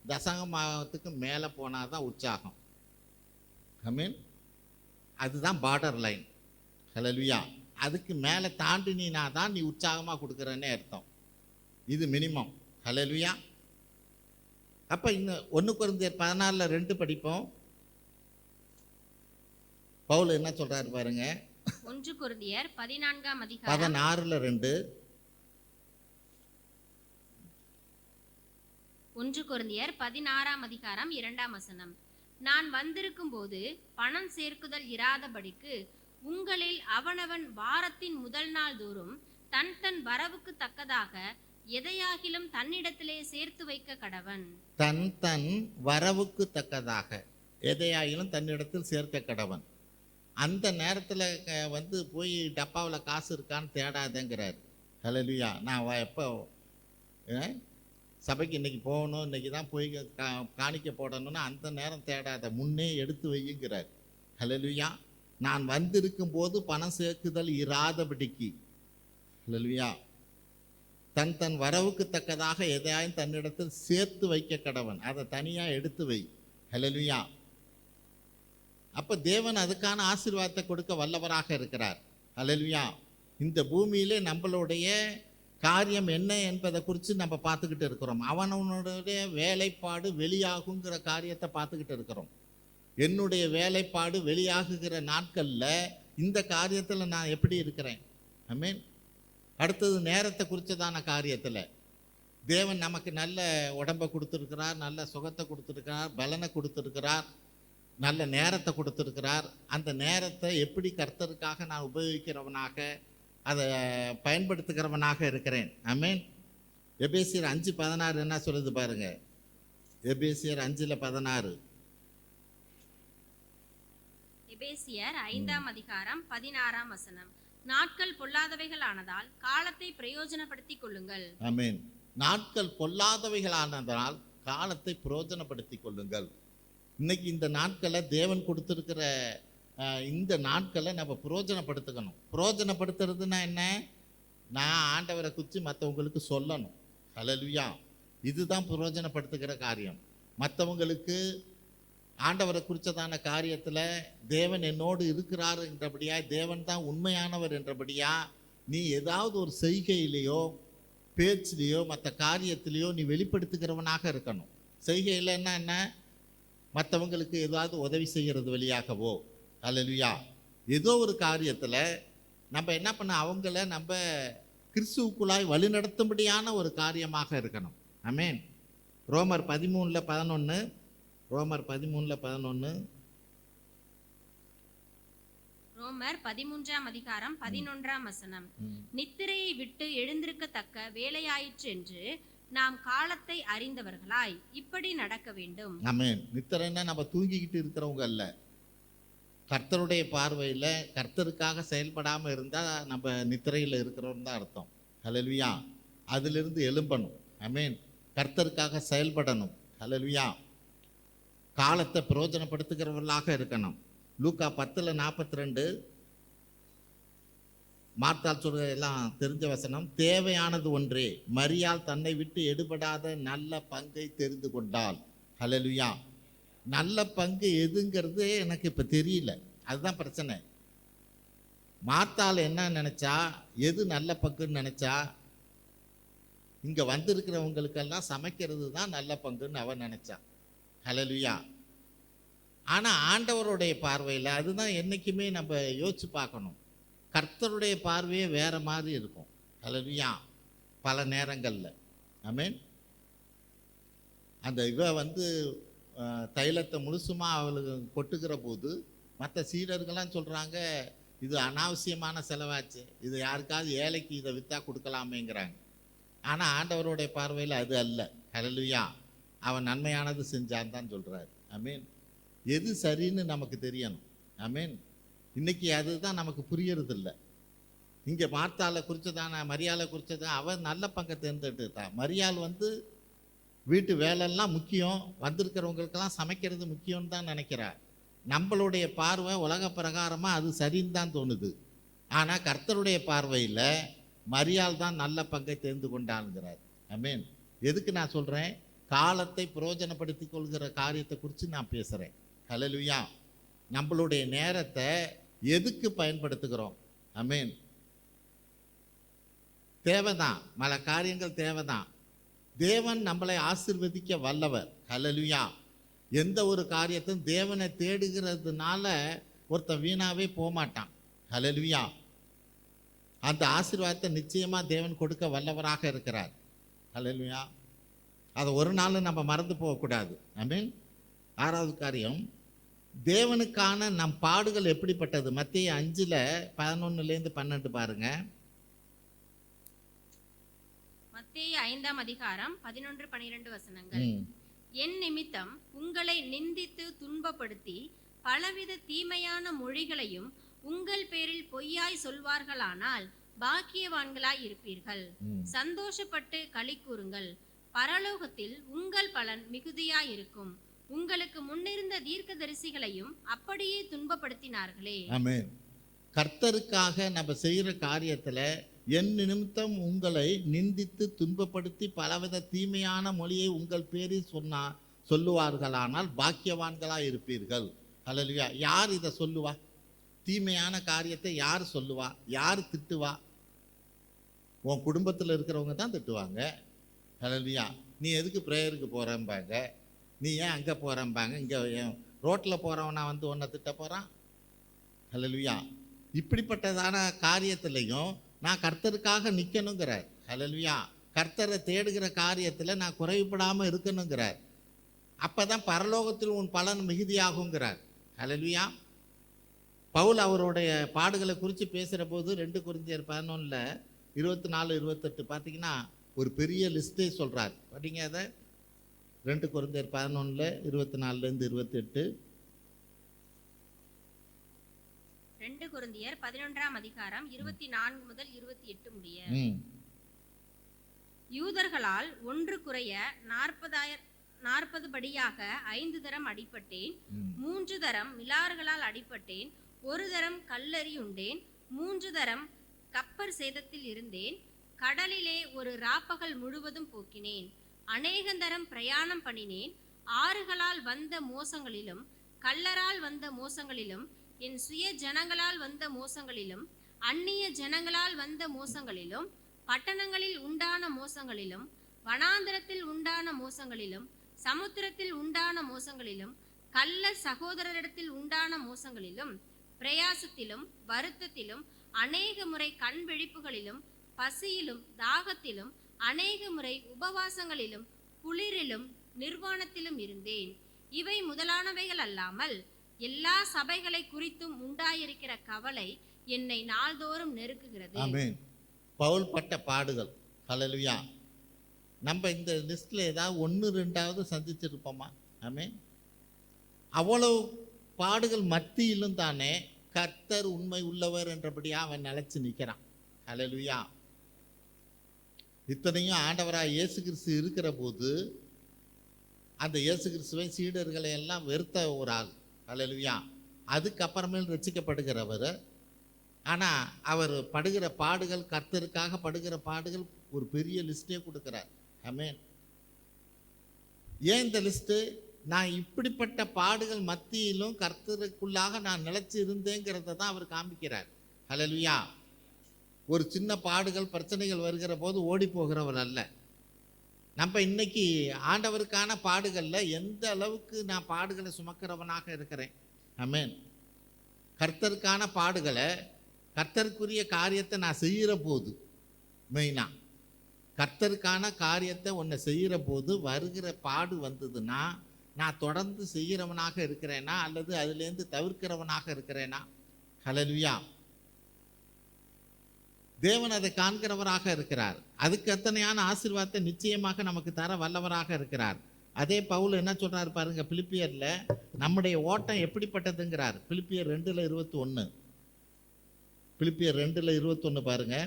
தசமத்துக்கு மேலே போனால் தான் உற்சாகம். ஆமென். அதுதான் பார்டர் லைன். ஹல்லேலூயா. அதுக்கு மேலே தாண்டினா தான் நீ உற்சாகமாக கொடுக்குறேன்னே அர்த்தம். இது மினிமம். ஹல்லேலூயா. அப்போ இன்னும் 1 கொரிந்தியர் 14:2 படிப்போம். பவுல் என்ன சொல்கிறாரு பாருங்க. 1 கொரிந்தியர் 14ஆம் அதிகாரம் 16:2. 1 கொரிந்தியர் 16ஆம் அதிகாரம் 2ஆம் வசனம். நான் வந்திருக்கும் போது பணம் சேர்க்குதல் இராதபடிக்கு உங்களில் அவனவன் வாரத்தின் முதல் நாள் தோறும் தன் தன் வரவுக்கு தக்கதாக எதையாகிலும் தன்னிடத்திலே சேர்த்து வைக்க கடவன். தன் தன் வரவுக்கு தக்கதாக எதையாயிலும் தன்னிடத்தில் சேர்க்க கடவன். அந்த நேரத்தில் வந்து போய் டப்பாவில் காசு இருக்கான்னு தேடாதேங்கிறார். ஹல்லேலூயா. நான் எப்போ சபைக்கு இன்னைக்கு போகணும், இன்னைக்கு தான் போய் காணிக்க போடணும்னா அந்த நேரம் தேடாத, முன்னே எடுத்து வையுங்கிறார். ஹல்லேலூயா. நான் வந்திருக்கும் போது பணம் சேர்க்குதல் இராதபடிக்கு. ஹல்லேலூயா. தன் தன் வரவுக்கு தக்கதாக எதையாயும் தன்னிடத்தில் சேர்த்து வைக்க கடவன். அதை தனியாக எடுத்து வை. ஹல்லேலூயா. அப்போ தேவன் அதுக்கான ஆசீர்வாதத்தை கொடுக்க வல்லவராக இருக்கிறார். ஹல்லேலூயா. இந்த பூமியிலே நம்மளுடைய காரியம் என்ன என்பதை குறித்து நம்ம பார்த்துக்கிட்டு இருக்கிறோம். அவனுடைய வேலைப்பாடு வெளியாகுங்கிற காரியத்தை பார்த்துக்கிட்டு இருக்கிறோம். என்னுடைய வேலைப்பாடு வெளியாகுகிற நாட்களில் இந்த காரியத்தில் நான் எப்படி இருக்கிறேன்? ஆமென். அடுத்தது நேரத்தை குறித்ததான காரியத்தில் தேவன் நமக்கு நல்ல உடம்பை கொடுத்துருக்கிறார், நல்ல சுகத்தை கொடுத்துருக்கிறார், பலனை கொடுத்துருக்கிறார், நல்ல நேரத்தை கொடுத்துருக்கிறார். அந்த நேரத்தை எப்படி கர்த்தருக்காக நான் உபயோகிக்கிறவனாக, அதை பயன்படுத்துகிறவனாக இருக்கிறேன். ஆமென். எபேசியர் 5:16 என்ன சொல்லுது பாருங்க. எபேசியர் 5:16. எபேசியர் 5ஆம் அதிகாரம் 16ஆம் வசனம். நாட்கள் பொல்லாதவைகளானதால் காலத்தை பிரயோஜனப்படுத்திக் கொள்ளுங்கள். ஆமென். நாட்கள் பொல்லாதவைகளானதால் காலத்தை பிரயோஜனப்படுத்திக் கொள்ளுங்கள். இன்னைக்கு இந்த நாட்களை தேவன் கொடுத்துருக்கிற இந்த நாட்களை நம்ம பிரயோஜனப்படுத்திக்கணும். பிரயோஜனப்படுத்துறதுன்னா என்ன? நான் ஆண்டவரை குறித்து மற்றவங்களுக்கு சொல்லணும். ஹல்லேலூயா. இதுதான் பிரயோஜனப்படுத்துகிற காரியம். மற்றவங்களுக்கு ஆண்டவரை குறித்ததான காரியத்தில் தேவன் என்னோடு இருக்கிறார் என்றபடியா, தேவன் தான் உண்மையானவர் என்றபடியா, நீ ஏதாவது ஒரு செய்கையிலையோ பேச்சிலையோ மற்ற காரியத்திலையோ நீ வெளிப்படுத்துகிறவனாக இருக்கணும். செய்கையில்னா என்ன? மற்றவங்களுக்கு ஏதாவது உதவி செய்கிறது வழியாகவோ, ஹல்லேலூயா, ஏதோ ஒரு காரியத்தில் நம்ம என்ன பண்ண, அவங்கள நம்ம கிறிஸ்துவுக்குள்ளாய் வழிநடத்தும்படியான ஒரு காரியமாக இருக்கணும். ஆமென். ரோமர் 13:11. ரோமர் 13:11. ரோமர் 13ஆம் அதிகாரம் 11ஆம் வசனம். நித்திரையை விட்டு எழுந்திருக்கத்தக்க வேலையாயிற்று என்று நாம் காலத்தை அறிந்தவர்களாய் இப்படி நடக்க வேண்டும். ஆமென். நித்திரைன்னா நம்ம தூங்கிக்கிட்டு இருக்கிறவங்க அல்ல. கர்த்தருடைய பார்வையில் கர்த்தருக்காக செயல்படாமல் இருந்தால் நம்ம நித்திரையில் இருக்கிறோம் தான் அர்த்தம். ஹல்லேலூயா. அதிலிருந்து எழும்பணும். ஆமென். கர்த்தருக்காக செயல்படணும். ஹல்லேலூயா. காலத்தை பிரயோஜனப்படுத்துகிறவர்களாக இருக்கணும். லூக்கா 10:42. மார்த்தாள் சொல்ற எல்லாம் தெரிஞ்ச வசனம். தேவையானது ஒன்றே, மரியாள் தன்னை விட்டு எடுபடாத நல்ல பங்கை தெரிந்து கொண்டாள். ஹல்லேலூயா. நல்ல பங்கு எதுங்கிறது எனக்கு இப்போ தெரியல. அதுதான் பிரச்சனை. மார்த்தாள் என்ன நினைச்சா, எது நல்ல பங்குன்னு நினைச்சா, இங்கே வந்திருக்கிறவங்களுக்கெல்லாம் சமைக்கிறது தான் நல்ல பங்குன்னு அவன் நினைச்சா. ஹல்லேலூயா. ஆனால் ஆண்டவருடைய பார்வையில் அதுதான் என்றைக்குமே நம்ம யோசிச்சு பார்க்கணும். கர்த்தருடைய பார்வையே வேறு மாதிரி இருக்கும். ஹல்லேலூயா. பல நேரங்களில். ஆமென். அந்த வந்து தைலத்தை முழுசுமாக அவளுக்கு கொட்டுகிற போது மற்ற சீடர்கள்லாம் சொல்கிறாங்க, இது அனாவசியமான செலவாச்சு, இது யாருக்காவது ஏழைக்கு இதை விற்றா கொடுக்கலாமேங்கிறாங்க. ஆனால் ஆண்டவருடைய பார்வையில் அது அல்ல. ஹல்லேலூயா. அவன் நன்மையானது செஞ்சான் தான் சொல்கிறார். ஆமென். எது சரின்னு நமக்கு தெரியணும். ஆமென். இன்னைக்கு அதுதான் நமக்கு புரியறதில்லை. இங்கே மார்த்தாளை குறித்ததான, மரியாளை குறித்ததான் அவன் நல்ல பங்கை தேர்ந்தெடுத்துட்டான். மரியாள் வந்து வீட்டு வேலையெல்லாம் முக்கியம், வந்திருக்கிறவங்களுக்கெல்லாம் சமைக்கிறது முக்கியம்னு தான் நினைக்கிறார். நம்மளுடைய பார்வை உலக பிரகாரமாக அது சரின்னு தான் தோணுது. ஆனால் கர்த்தருடைய பார்வையில் மரியாள் தான் நல்ல பங்கை தேர்ந்து கொண்டான்ங்கிறார். ஆமென். எதுக்கு நான் சொல்கிறேன்? காலத்தை பிரயோஜனப்படுத்தி கொள்கிற காரியத்தை குறித்து நான் பேசுகிறேன். ஹல்லேலூயா. நம்மளுடைய நேரத்தை எதுக்கு பயன்படுத்துகிறோம்? ஆமென். தேவைதான், பல காரியங்கள் தேவைதான். தேவன் நம்மளை ஆசீர்வதிக்க வல்லவர். ஹல்லேலூயா. எந்த ஒரு காரியத்தையும் தேவனை தேடுகிறதுனால ஒருத்தன் வீணாவே போகமாட்டான். ஹல்லேலூயா. அந்த ஆசீர்வாதத்தை நிச்சயமா தேவன் கொடுக்க வல்லவராக இருக்கிறார். ஹல்லேலூயா. அதை ஒரு நாள் நம்ம மறந்து போகக்கூடாது. ஆமென். 6வது காரியம், தேவனுக்கான நம் பாடுகள் எப்படிப்பட்டது? மத்தேயு 5:11-12 பாருங்க. மத்தேயு 5ஆம் அதிகாரம் 11-12 வசனங்கள். ம். என் நிமித்தம் உங்களை நிந்தித்து துன்பப்படுத்தி பலவித தீமையான மொழிகளையும் உங்கள் பேரில் பொய்யாய் சொல்வார்களானால் பாக்கியவான்களாய் இருப்பீர்கள். ம். சந்தோஷப்பட்டு களி கூறுங்கள், பரலோகத்தில் உங்கள் பலன் மிகுதியாய் இருக்கும். உங்களுக்கு முன்னிருந்த தீர்க்கதரிசிகளையும் அப்படியே துன்பப்படுத்தினார்களே. ஆமென். கர்த்தருக்காக நம்ம செய்கிற காரியத்தில் என் நிமித்தம் உங்களை நிந்தித்து துன்பப்படுத்தி பலவித தீமையான மொழியை உங்கள் பேரில் சொல்லுவார்களானால் பாக்கியவான்களாக இருப்பீர்கள். ஹல்லேலூயா. யார் இதை சொல்லுவா? தீமையான காரியத்தை யார் சொல்லுவா? யார் திட்டுவா? உன் குடும்பத்தில் இருக்கிறவங்க தான் திட்டுவாங்க. ஹல்லேலூயா. நீ எதுக்கு ப்ரேயருக்கு போகிறம்பாங்க, நீ ஏன் அங்கே போகிறம்பாங்க, இங்கே ரோட்டில் போகிறவனா வந்து உன்னை திட்ட போகிறான். ஹல்லேலூயா. இப்படிப்பட்டதான காரியத்திலையும் நான் கர்த்தருக்காக நிற்கணுங்கிறார். ஹல்லேலூயா. கர்த்தரை தேடுகிற காரியத்தில் நான் குறைபடாமல் இருக்கணுங்கிறார். அப்போ தான் பரலோகத்தில் உன் பலன் மிகுதியாகுங்கிறார். ஹல்லேலூயா. பவுல் அவருடைய பாடுகளை குறித்து பேசுகிற போது 2 கொரிந்தியர் 11:24-28 பார்த்தீங்கன்னா ஒரு பெரிய லிஸ்ட்டே சொல்கிறார். படிங்க அதை. 2 கொரிந்தியர் 11:24-28. 2 கொரிந்தியர் 11ஆம் அதிகாரம் 24 முதல் 28 முடிய. யூதர்களால் ஒன்று குறைய 40 படியாக 5 தரம் அடிபட்டேன். 3 தரம் மிலார்களால் அடிபட்டேன். 1 தரம் கல்லெறியுண்டேன். 3 தரம் கப்பர் சேதத்தில் இருந்தேன். கடலிலே ஒரு ராப்பகல் முழுவதும் போக்கினேன். அநேகந்தரம் பிரயாணம் பண்ணினேன். ஆறுகளால் வந்த மோசங்களிலும் கல்லரால் வந்த மோசங்களிலும் என் சுய ஜனங்களால் வந்த மோசங்களிலும் அந்நிய ஜனங்களால் வந்த மோசங்களிலும் பட்டணங்களில் உண்டான மோசங்களிலும் வனாந்தரத்தில் உண்டான மோசங்களிலும் சமுத்திரத்தில் உண்டான மோசங்களிலும் கள்ள சகோதரரிடத்தில் உண்டான மோசங்களிலும் பிரயாசத்திலும் வருத்தத்திலும் அநேக முறை கண் விழிப்புகளிலும் பசியிலும் தாகத்திலும் அநேக முறை உபவாசங்களிலும் குளிரிலும் நிர்வாணத்திலும் இருந்தேன். இவை முதலானவைகள் அல்லாமல் எல்லா சபைகளை குறித்தும் உண்டாயிருக்கிற கவலை என்னை நாள்தோறும் நெருக்குகிறது. ஆமென். பவுல் பட்ட பாடுகள். ஹல்லேலூயா. நம்ம இந்த லிஸ்ட்ல ஏதாவது 1-2 சந்திச்சிருப்போமா? ஆமென். அவ்வளவு பாடுகள் மத்தியிலும் தானே கர்த்தர் உண்மை உள்ளவர் என்றபடியா அவன் நிலைச்சு நிற்கிறான். ஹல்லேலூயா. இத்தனையும் ஆண்டவராக இயேசு கிறிஸ்து இருக்கிற போது அந்த இயேசு கிறிஸ்துவை சீடர்களை எல்லாம் வெறுத்த ஒரு ஆள். ஹல்லேலூயா. அதுக்கப்புறமேல் ரட்சிக்கப்படுகிறவர். ஆனால் அவர் படுகிற பாடுகள், கர்த்தருக்காக படுகிற பாடுகள் ஒரு பெரிய லிஸ்டே கொடுக்குறார். ஆமென். ஏன் இந்த லிஸ்ட்டு? நான் இப்படிப்பட்ட பாடுகள் மத்தியிலும் கர்த்தருக்குள்ளாக நான் நிலைச்சி இருந்தேங்கிறத தான் அவர் காமிக்கிறார். ஹல்லேலூயா. ஒரு சின்ன பாடுகள் பிரச்சனைகள் வருகிற போது ஓடி போகிறவர் அல்ல. நம்ம இன்னைக்கு ஆண்டவருக்கான பாடுகளில் எந்த அளவுக்கு நான் பாடுகளை சுமக்கிறவனாக இருக்கிறேன். ஆமென். கர்த்தருக்கான பாடுகளை, கர்த்தருக்குரிய காரியத்தை நான் செய்கிற போது, மெயினாக கர்த்தருக்கான காரியத்தை ஒன்று செய்கிற போது வருகிற பாடு வந்ததுன்னா நான் தொடர்ந்து செய்கிறவனாக இருக்கிறேனா அல்லது அதுலேருந்து தவிர்க்கிறவனாக இருக்கிறேனா? ஹல்லேலூயா. தேவன் அதை காண்கிறவராக இருக்கிறார். அதுக்கு எத்தனையான ஆசீர்வாதத்தை நிச்சயமாக நமக்கு தர வல்லவராக இருக்கிறார். அதே பவுல் என்ன சொல்றாரு பாருங்க, பிலிப்பியர்ல நம்முடைய ஓட்டம் எப்படிப்பட்டதுங்கிறார். பிலிப்பியர் 2:21. பிலிப்பியர் 2:21 பாருங்க.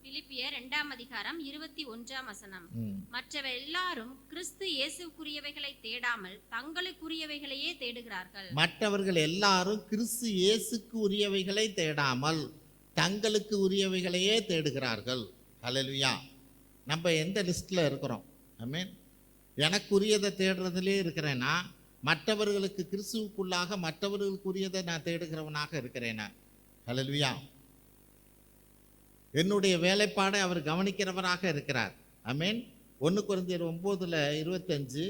பிலிப்பியர் 2ஆம் அதிகாரம் 21ஆம் வசனம். மற்றவர் எல்லாரும் கிறிஸ்து இயேசுக்குரியவைகளை தேடாமல் தங்களுக்குரியவைகளையே தேடுகிறார்கள். மற்றவர்கள் எல்லாரும் கிறிஸ்து இயேசுக்கு உரியவைகளை தேடாமல் தங்களுக்கு உரியவைகளையே தேடுகிறார்கள். ஹல்லேலூயா. நம்ம எந்த லிஸ்ட்டில் இருக்கிறோம்? ஆமென். எனக்கு உரியதை தேடுறதுலே இருக்கிறேன்னா, மற்றவர்களுக்கு கிறிஸ்துவுக்குள்ளாக மற்றவர்களுக்கு உரியதை நான் தேடுகிறவனாக இருக்கிறேனா? ஹல்லேலூயா. என்னுடைய வேலைப்பாடை அவர் கவனிக்கிறவராக இருக்கிறார். ஆமென். 1 கொரிந்தியர் 9:25.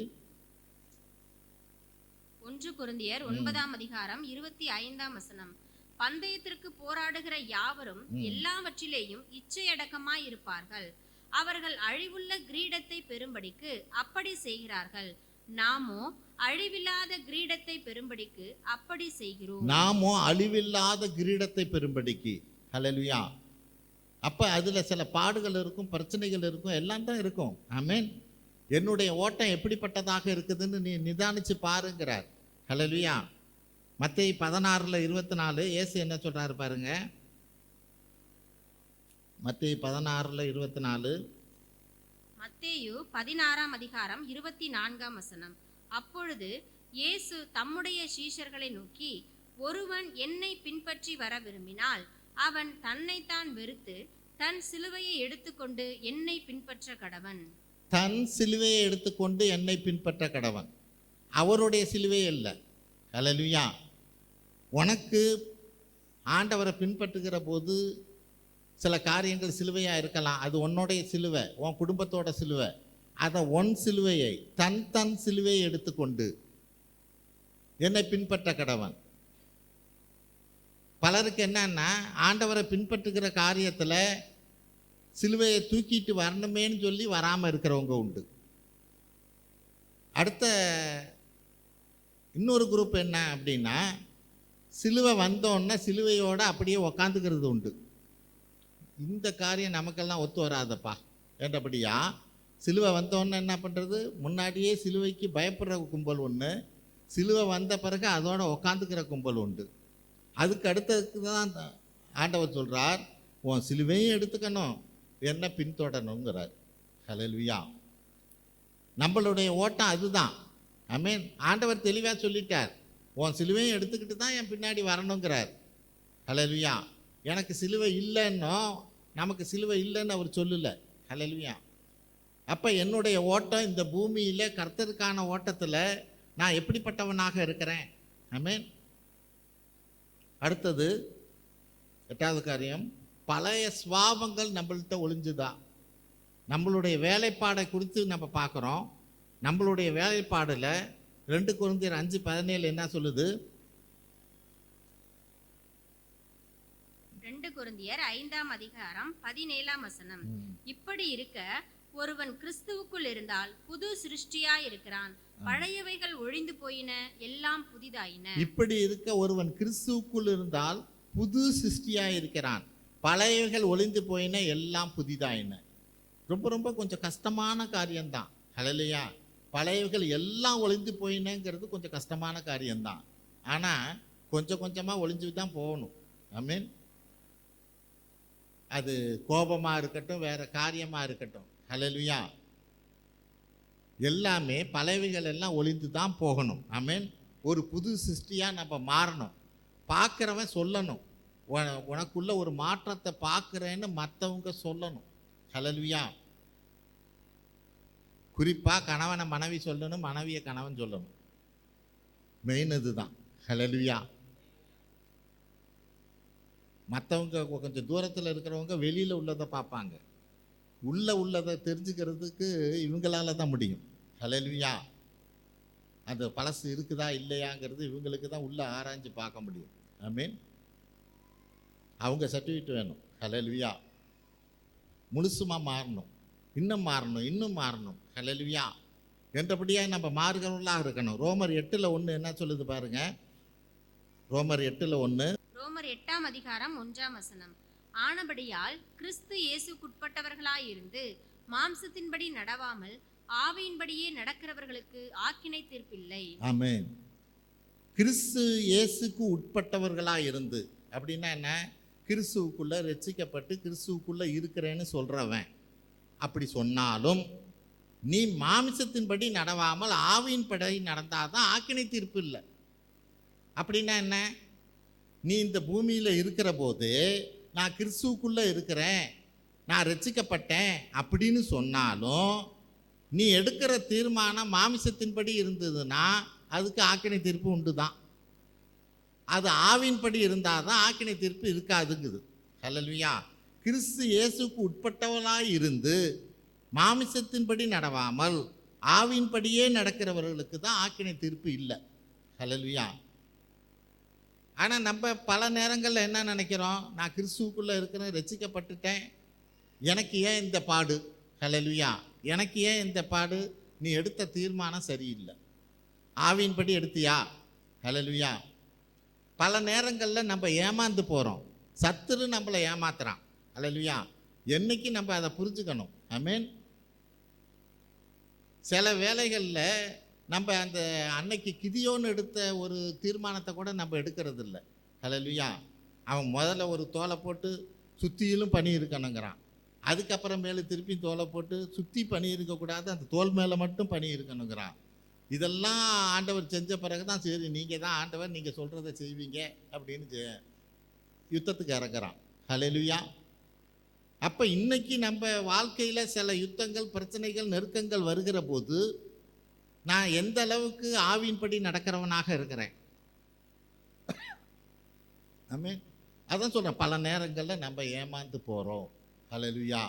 1 கொரிந்தியர் 9ஆம் அதிகாரம் 25ஆம் வசனம். பந்தயத்திற்கு போராடுகிற யாவரும் எல்லாவற்றிலேயும் இச்சையடக்கமாய் இருப்பார்கள். அவர்கள் அழிவுள்ள கிரீடத்தை பெறும்படிக்கு அப்படி செய்கிறார்கள். நாமோ அழிவில்லாத கிரீடத்தை பெறும்படிக்கு அப்படி செய்கிறோம். நாமோ அழிவில்லாத கிரீடத்தை பெறும்படிக்கு. ஹல்லேலூயா. அப்ப அதுல சில பாடுகள் இருக்கும், பிரச்சனைகள் இருக்கும், எல்லாம் தான் இருக்கும். ஆமென். என்னுடைய ஓட்டம் எப்படிப்பட்டதாக இருக்குதுன்னு நீ நிதானிச்சு பாருங்கிறார். ஹல்லேலூயா. மத்தேயு 16:24 இயேசு என்ன சொல்றாரு பாருங்க. மத்தேயு 16:24. மத்தேயு 16:24. அப்பொழுது இயேசு தம்முடைய சீஷர்களை நோக்கி, ஒருவன் என்னை பின்பற்றி வர விரும்பினால் அவன் தன்னைத்தான் வெறுத்து தன் சிலுவையை எடுத்துக்கொண்டு என்னை பின்பற்ற கடவன். தன் சிலுவையை எடுத்துக்கொண்டு என்னை பின்பற்ற கடவன். அவருடைய சிலுவை இல்லை. ஹல்லேலூயா. உனக்கு ஆண்டவரை பின்பற்றுகிற போது சில காரியங்கள் சிலுவையாக இருக்கலாம். அது உன்னுடைய சிலுவை, உன் குடும்பத்தோட சிலுவை. அதை உன் சிலுவையை தன் சிலுவையை எடுத்துக்கொண்டு என்னை பின்பற்ற கடவன். பலருக்கு என்னன்னா, ஆண்டவரை பின்பற்றுகிற காரியத்தில் சிலுவையை தூக்கிட்டு வரணுமேன்னு சொல்லி வராமல் இருக்கிறவங்க உண்டு. அடுத்த இன்னொரு குரூப் என்ன அப்படின்னா, சிலுவை வந்தோன்னா சிலுவையோடு அப்படியே உக்காந்துக்கிறது உண்டு. இந்த காரியம் நமக்கெல்லாம் ஒத்து வராதப்பா என்றபடியா சிலுவை வந்தோன்னு என்ன பண்ணுறது, முன்னாடியே சிலுவைக்கு பயப்படுற கும்பல் ஒன்று, சிலுவை வந்த பிறகு அதோட உக்காந்துக்கிற கும்பல் உண்டு. அதுக்கு அடுத்ததுக்கு தான் ஆண்டவர் சொல்கிறார், உன் சிலுவையும் எடுத்துக்கணும், என்ன பின்தொடரணுங்கிறார். ஹல்லேலூயா. நம்மளுடைய ஓட்டம் அதுதான். ஆமென். ஆண்டவர் தெளிவாக சொல்லிட்டார், உன் சிலுவையும் எடுத்துக்கிட்டு தான் என் பின்னாடி வரணுங்கிறார். ஹல்லேலூயா. எனக்கு சிலுவை இல்லைன்னோ, நமக்கு சிலுவை இல்லைன்னு அவர் சொல்லலை. ஹல்லேலூயா. அப்போ என்னுடைய ஓட்டம் இந்த பூமியில் கர்த்தருக்கான ஓட்டத்தில் நான் எப்படிப்பட்டவனாக இருக்கிறேன். ஆமென். அடுத்தது 8வது காரியம், பழைய சுவாபங்கள் நம்மள்கிட்ட ஒளிஞ்சுதான். நம்மளுடைய வேலைப்பாடை குறித்து நம்ம பார்க்குறோம். நம்மளுடைய வேலைப்பாடில் 2 கொரிந்தியர் 5:17 என்ன சொல்லுது? 2 கொரிந்தியர் 5:17. இப்படி இருக்க ஒருவன் கிறிஸ்துவுக்குள் இருந்தால் புது சிருஷ்டியாய் இருக்கிறான், பழையவைகள் ஒழிந்து போயின, எல்லாம் புதிதாயின. இப்படி இருக்க ஒருவன் கிறிஸ்துவுக்குள் இருந்தால் புது சிருஷ்டியாய் இருக்கிறான், பழையவைகள் ஒழிந்து போயின, எல்லாம் புதிதாயின. ரொம்ப ரொம்ப கொஞ்சம் கஷ்டமான காரியம்தான். ஹல்லேலூயா. பழையவைகள் எல்லாம் ஒழிந்து போயினங்கிறது கொஞ்சம் கஷ்டமான காரியம்தான். ஆனால் கொஞ்சம் கொஞ்சமாக ஒழிஞ்சு தான் போகணும். ஆமென். அது கோபமாக இருக்கட்டும், வேறு காரியமாக இருக்கட்டும். ஹல்லேலூயா. எல்லாமே பழையவைகள் எல்லாம் ஒழிந்து தான் போகணும். ஆமென். ஒரு புது சிருஷ்டியாக நம்ம மாறணும். பார்க்குறவன் சொல்லணும், உனக்குள்ள ஒரு மாற்றத்தை பார்க்குறேன்னு மற்றவங்க சொல்லணும். ஹல்லேலூயா. குறிப்பாக கணவனை மனைவி சொல்லணும், மனைவியை கணவன் சொல்லணும். மெயின் இதுதான். ஹல்லேலூயா. மற்றவங்க கொஞ்சம் தூரத்தில் இருக்கிறவங்க வெளியில் உள்ளதை பார்ப்பாங்க, உள்ளதை தெரிஞ்சுக்கிறதுக்கு இவங்களால தான் முடியும். ஹல்லேலூயா. அந்த பழசு இருக்குதா இல்லையாங்கிறது இவங்களுக்கு தான் உள்ள ஆராய்ஞ்சு பார்க்க முடியும். ஆமென். அவங்க சர்டிஃபிகேட் வேணும். ஹல்லேலூயா. முழுசுமாக மாறணும், இன்னும் மாறணும். ஹல்லேலூயா. என்றபடியாக நம்ம மாறுகிறவர்களாக இருக்கணும். ரோமர் 8:1 என்ன சொல்லுது பாருங்க. ரோமர் 8:1. ரோமர் 8:1. ஆனபடியால் கிறிஸ்து இயேசுக்குட்பட்டவர்களாயிருந்து மாம்சத்தின்படி நடவாமல் ஆவியின்படியே நடக்கிறவர்களுக்கு ஆக்கினை தீர்ப்பில்லை. ஆமென். கிறிஸ்து இயேசுக்கு உட்பட்டவர்களாக இருந்து அப்படின்னா என்ன? கிறிஸ்துவுக்குள்ளே ரட்சிக்கப்பட்டு கிறிஸ்துவுக்குள்ளே இருக்கிறேன்னு சொல்கிறவன். அப்படி சொன்னாலும் நீ மாமிசத்தின்படி நடவாமல் ஆவியின்படி நடந்தால் தான் ஆக்கினை தீர்ப்பு இல்லை. அப்படின்னா என்ன? நீ இந்த பூமியில் இருக்கிற போது நான் கிறிஸ்துவுக்குள்ளே இருக்கிறேன், நான் ரட்சிக்கப்பட்டேன் அப்படின்னு சொன்னாலும் நீ எடுக்கிற தீர்மானம் மாமிசத்தின்படி இருந்ததுன்னா அதுக்கு ஆக்கினை தீர்ப்பு உண்டு தான். அது ஆவின்படி இருந்தால் தான் ஆக்கினை தீர்ப்பு இருக்காதுங்குது. ஹல்லேலூயா. கிறிஸ்து இயேசுக்கு உட்பட்டவளாய் இருந்து மாமிசத்தின்படி நடவாமல் ஆவின்படியே நடக்கிறவர்களுக்கு தான் ஆக்கினை தீர்ப்பு இல்லை. ஹல்லேலூயா. ஆனால் நம்ம பல நேரங்களில் என்ன நினைக்கிறோம், நான் கிறிஸ்துவுக்குள்ளே இருக்கிறேன், ரட்சிக்கப்பட்டுட்டேன், எனக்கு ஏன் இந்த பாடு? ஹல்லேலூயா. எனக்கு ஏன் இந்த பாடு? நீ எடுத்த தீர்மானம் சரியில்லை. ஆவியின்படி எடுத்தியா? ஹல்லேலூயா. பல நேரங்களில் நம்ம ஏமாந்து போகிறோம். சத்துரு நம்மளை ஏமாத்துறான். ஹல்லேலூயா. என்னைக்கு நம்ம அதை புரிஞ்சுக்கணும். ஆமென். சில வேளைகளில் நம்ம அந்த அன்னைக்கு கிதியோன்னு எடுத்த ஒரு தீர்மானத்தை கூட நம்ம எடுக்கிறது இல்லை. ஹல்லேலூயா. அவன் முதல்ல ஒரு தோலை போட்டு சுற்றியிலும் பனி இருக்கணுங்கிறான். அதுக்கப்புறமேலு திருப்பி தோலை போட்டு சுற்றி பனி இருக்கக்கூடாது, அந்த தோல் மேலே மட்டும் பனி இருக்கணுங்கிறான். இதெல்லாம் ஆண்டவர் செஞ்ச பிறகு தான் சரி, நீங்கள் தான் ஆண்டவர், நீங்கள் சொல்கிறத செய்வீங்க அப்படின்னு யுத்தத்துக்கு இறங்குறான். ஹல்லேலூயா. அப்போ இன்னைக்கு நம்ம வாழ்க்கையில் சில யுத்தங்கள், பிரச்சனைகள், நெருக்கங்கள் வருகிற போது நான் எந்த அளவுக்கு ஆவியின்படி நடக்கிறவனாக இருக்கிறேன். ஆமென். அதான் சொல்கிறேன், பல நேரங்களில் நம்ம ஏமாந்து போகிறோம். ஹல்லேலூயா.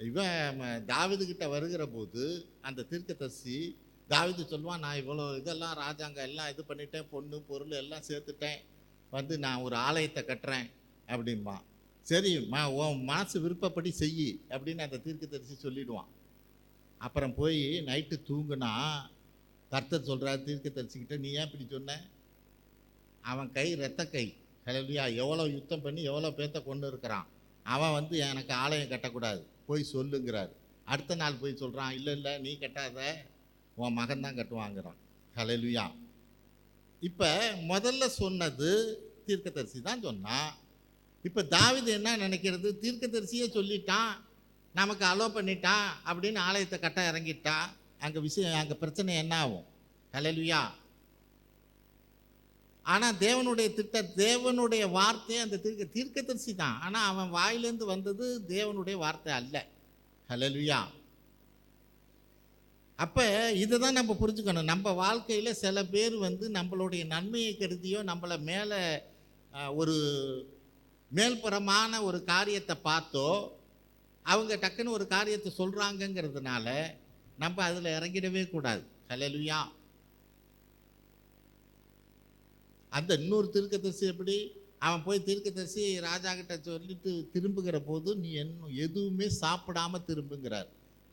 இவன் தாவீதுகிட்ட வருகிற போது அந்த தீர்க்கதரிசி தாவீது சொல்லுவான், நான் இவ்வளோ இதெல்லாம் ராஜாங்க எல்லாம் இது பண்ணிட்டேன், பொண்ணு பொருள் எல்லாம் சேர்த்துட்டேன், வந்து நான் ஒரு ஆலயத்தை கட்டுறேன் அப்படின்பா. சரி, உன் மனசு விருப்பப்படி செய் அப்படின்னு அந்த தீர்க்கதரிசி சொல்லிடுவான். அப்புறம் போய் நைட்டு தூங்குனா கர்த்தர் சொல்கிறார் தீர்க்கதரிசிக்கிட்ட, நீ ஏன் இப்படி சொன்ன? அவன் கை இரத்த கை. ஹல்லேலூயா. எவ்வளோ யுத்தம் பண்ணி எவ்வளோ பேர்த்த கொண்டு இருக்கிறான். அவன் வந்து எனக்கு ஆலயம் கட்டக்கூடாது, போய் சொல்லுங்கிறார். அடுத்த நாள் போய் சொல்கிறான், இல்லை இல்லை நீ கட்டாத, உன் மகன் தான் கட்டுவாங்கிறான். ஹல்லேலூயா. இப்போ முதல்ல சொன்னது தீர்க்கதரிசி தான் சொன்னான். இப்போ தாவீது என்ன நினைக்கிறது, தீர்க்கதரிசியே சொல்லிட்டான், நமக்கு அலோ பண்ணிட்டான் அப்படின்னு ஆலயத்தை கட்ட இறங்கிட்டா, அங்கே பிரச்சனை என்ன ஆகும்? ஹல்லேலூயா. ஆனால் தேவனுடைய தேவனுடைய வார்த்தை அந்த தீர்க்கதரிசி தான், ஆனால் அவன் வாயிலேருந்து வந்தது தேவனுடைய வார்த்தை அல்ல. ஹல்லேலூயா. அப்போ இதை தான் நம்ம புரிஞ்சுக்கணும். நம்ம வாழ்க்கையில் சில பேர் வந்து நம்மளுடைய நன்மையை கருதியோ நம்மளை மேலே ஒரு மேல்புறமான ஒரு காரியத்தை பார்த்தோ அவங்க டக்குன்னு ஒரு காரியத்தை சொல்கிறாங்கங்கிறதுனால நம்ம அதில் இறங்கிடவே கூடாது. ஹல்லேலூயா. அந்த இன்னொரு தீர்க்கதரிசி எப்படி, அவன் போய் தீர்க்கதரிசி ராஜா கிட்ட சொல்லிட்டு திரும்புகிற போது, நீ எதுவுமே சாப்பிடாம திரும்புங்கிறார்.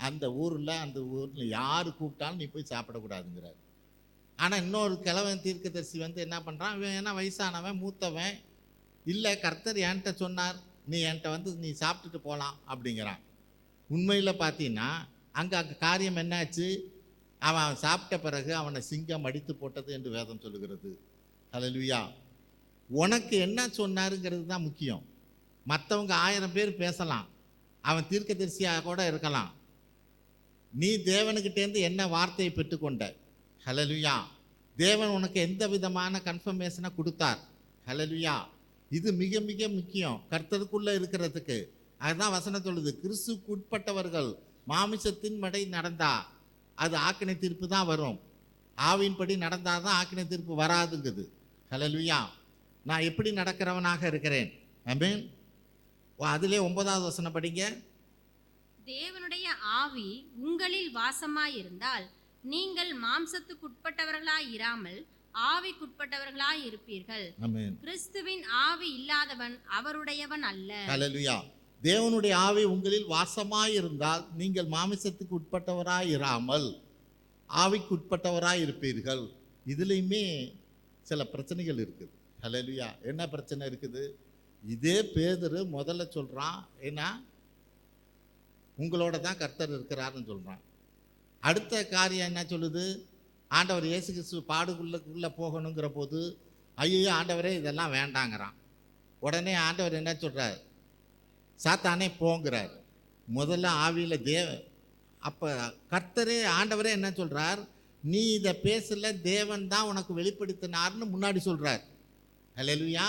அந்த ஊரில் யார் கூப்பிட்டாலும் நீ போய் சாப்பிடக்கூடாதுங்கிறார். ஆனால் இன்னொரு கிழவன் தீர்க்கதரிசி வந்து என்ன பண்ணுறான், இவன் ஏன்னா வயசானவன், மூத்தவன், இல்லை கர்த்தர் என்கிட்ட சொன்னார், நீ என்கிட்ட வந்து நீ சாப்பிட்டுட்டு போகலாம் அப்படிங்கிறான். உண்மையில் பார்த்தீங்கன்னா அங்கே காரியம் என்னாச்சு, அவன் சாப்பிட்ட பிறகு அவனை சிங்கம் அடித்து போட்டது என்று வேதம் சொல்லுகிறது. ஹல்லேலூயா. உனக்கு என்ன சொன்னாருங்கிறது தான் முக்கியம். மற்றவங்க 1000 பேர் பேசலாம், அவன் தீர்க்கதரிசியாக கூட இருக்கலாம். நீ தேவனுக்கிட்டேருந்து என்ன வார்த்தையை பெற்றுக்கொண்ட? ஹல்லேலூயா. தேவன் உனக்கு எந்த விதமான கன்ஃபர்மேஷனை கொடுத்தார்? ஹல்லேலூயா. இது மிக மிக முக்கியம் கர்த்தருக்குள்ளே இருக்கிறதுக்கு. அதுதான் வசனம் சொல்லுது, கிறிஸ்துவுக்கு உட்பட்டவர்கள் மாமிசத்தின் படி நடந்தா அது ஆக்கினை தீர்ப்பு தான் வரும், ஆவியின்படி நடந்தால் தான் ஆக்கினை தீர்ப்பு வராதுங்குது. ஹல்லேலூயா. நான் எப்படி நடக்கிறவனாக இருக்கிறேன்? ஆமென். அதிலே 9வது வசனம் படிங்க. தேவனுடைய ஆவி உங்களில் வாசமாயிருந்தால் நீங்கள் மாம்சத்துக்குட்பட்டவர்களாய் இராமல் ஆவிக்குட்பட்டவர்களாய் இருப்பீர்கள். ஆமென். கிறிஸ்துவின் ஆவி இல்லாதவன் அவருடையவன் அல்ல. ஹல்லேலூயா. தேவனுடைய ஆவி உங்களில் வாசமாயிருந்தால் நீங்கள் மாமிசத்துக்கு உட்பட்டவராய் இராமல் ஆவிக்கு உட்பட்டவராய் இருப்பீர்கள். இதுலேயுமே சில பிரச்சனைகள் இருக்குது. ஹல்லேலூயா. என்ன பிரச்சனை இருக்குது? இதே பேதுரு முதல்ல சொல்கிறான், ஏன்னா உங்களோட தான் கர்த்தர் இருக்கிறாருன்னு சொல்கிறான். அடுத்த காரியம் என்ன சொல்லுது, ஆண்டவர் இயேசு கிறிஸ்து பாடுக்குள்ளே போகணுங்கிற போது, ஐயோ ஆண்டவரே இதெல்லாம் வேண்டாங்கிறான். உடனே ஆண்டவர் என்ன சொல்கிறார், சாத்தானே போங்கிறார். முதல்ல ஆவியில் அப்போ கர்த்தரே ஆண்டவரே என்ன சொல்கிறார், நீ இதை பேசல, தேவன் தான் உனக்கு வெளிப்படுத்தினார்னு முன்னாடி சொல்கிறார். ஹல்லேலூயா.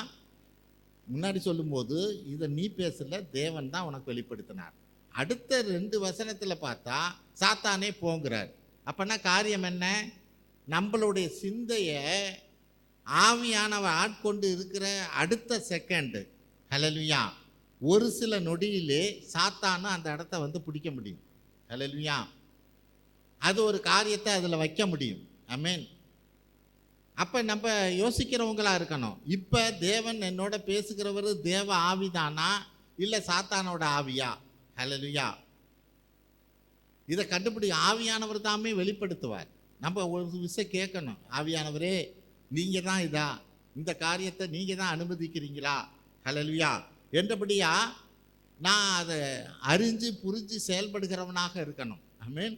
முன்னாடி சொல்லும்போது இதை நீ பேசல, தேவன் தான் உனக்கு வெளிப்படுத்தினார். அடுத்த 2 வசனத்தில் பார்த்தா சாத்தானே போங்கிறார். அப்போனா காரியம் என்ன, நம்மளுடைய சிந்தையை ஆவியானவர் ஆட்கொண்டு இருக்கிற அடுத்த செகண்டு, ஹல்லேலூயா, ஒரு சில நொடியிலே சாத்தானு அந்த இடத்த வந்து பிடிக்க முடியும். ஹல்லேலூயா. அது ஒரு காரியத்தை அதில் வைக்க முடியும். ஆமென். அப்போ நம்ம யோசிக்கிறவங்களா இருக்கணும். இப்போ தேவன் என்னோட பேசுகிறவர் தேவ ஆவிதானா இல்லை சாத்தானோட ஆவியா? ஹல்லேலூயா. இதை கண்டுபிடி. ஆவியானவர் தாமே வெளிப்படுத்துவார். நம்ம ஒரு விஷயம் கேட்கணும், ஆவியானவரே நீங்கள் தான் இதா, இந்த காரியத்தை நீங்கள் தான் அனுமதிக்கிறீங்களா? ஹல்லேலூயா. என்றபடியா நான் அதை அறிஞ்சு புரிஞ்சு செயல்படுகிறவனாக இருக்கணும். ஆமென்.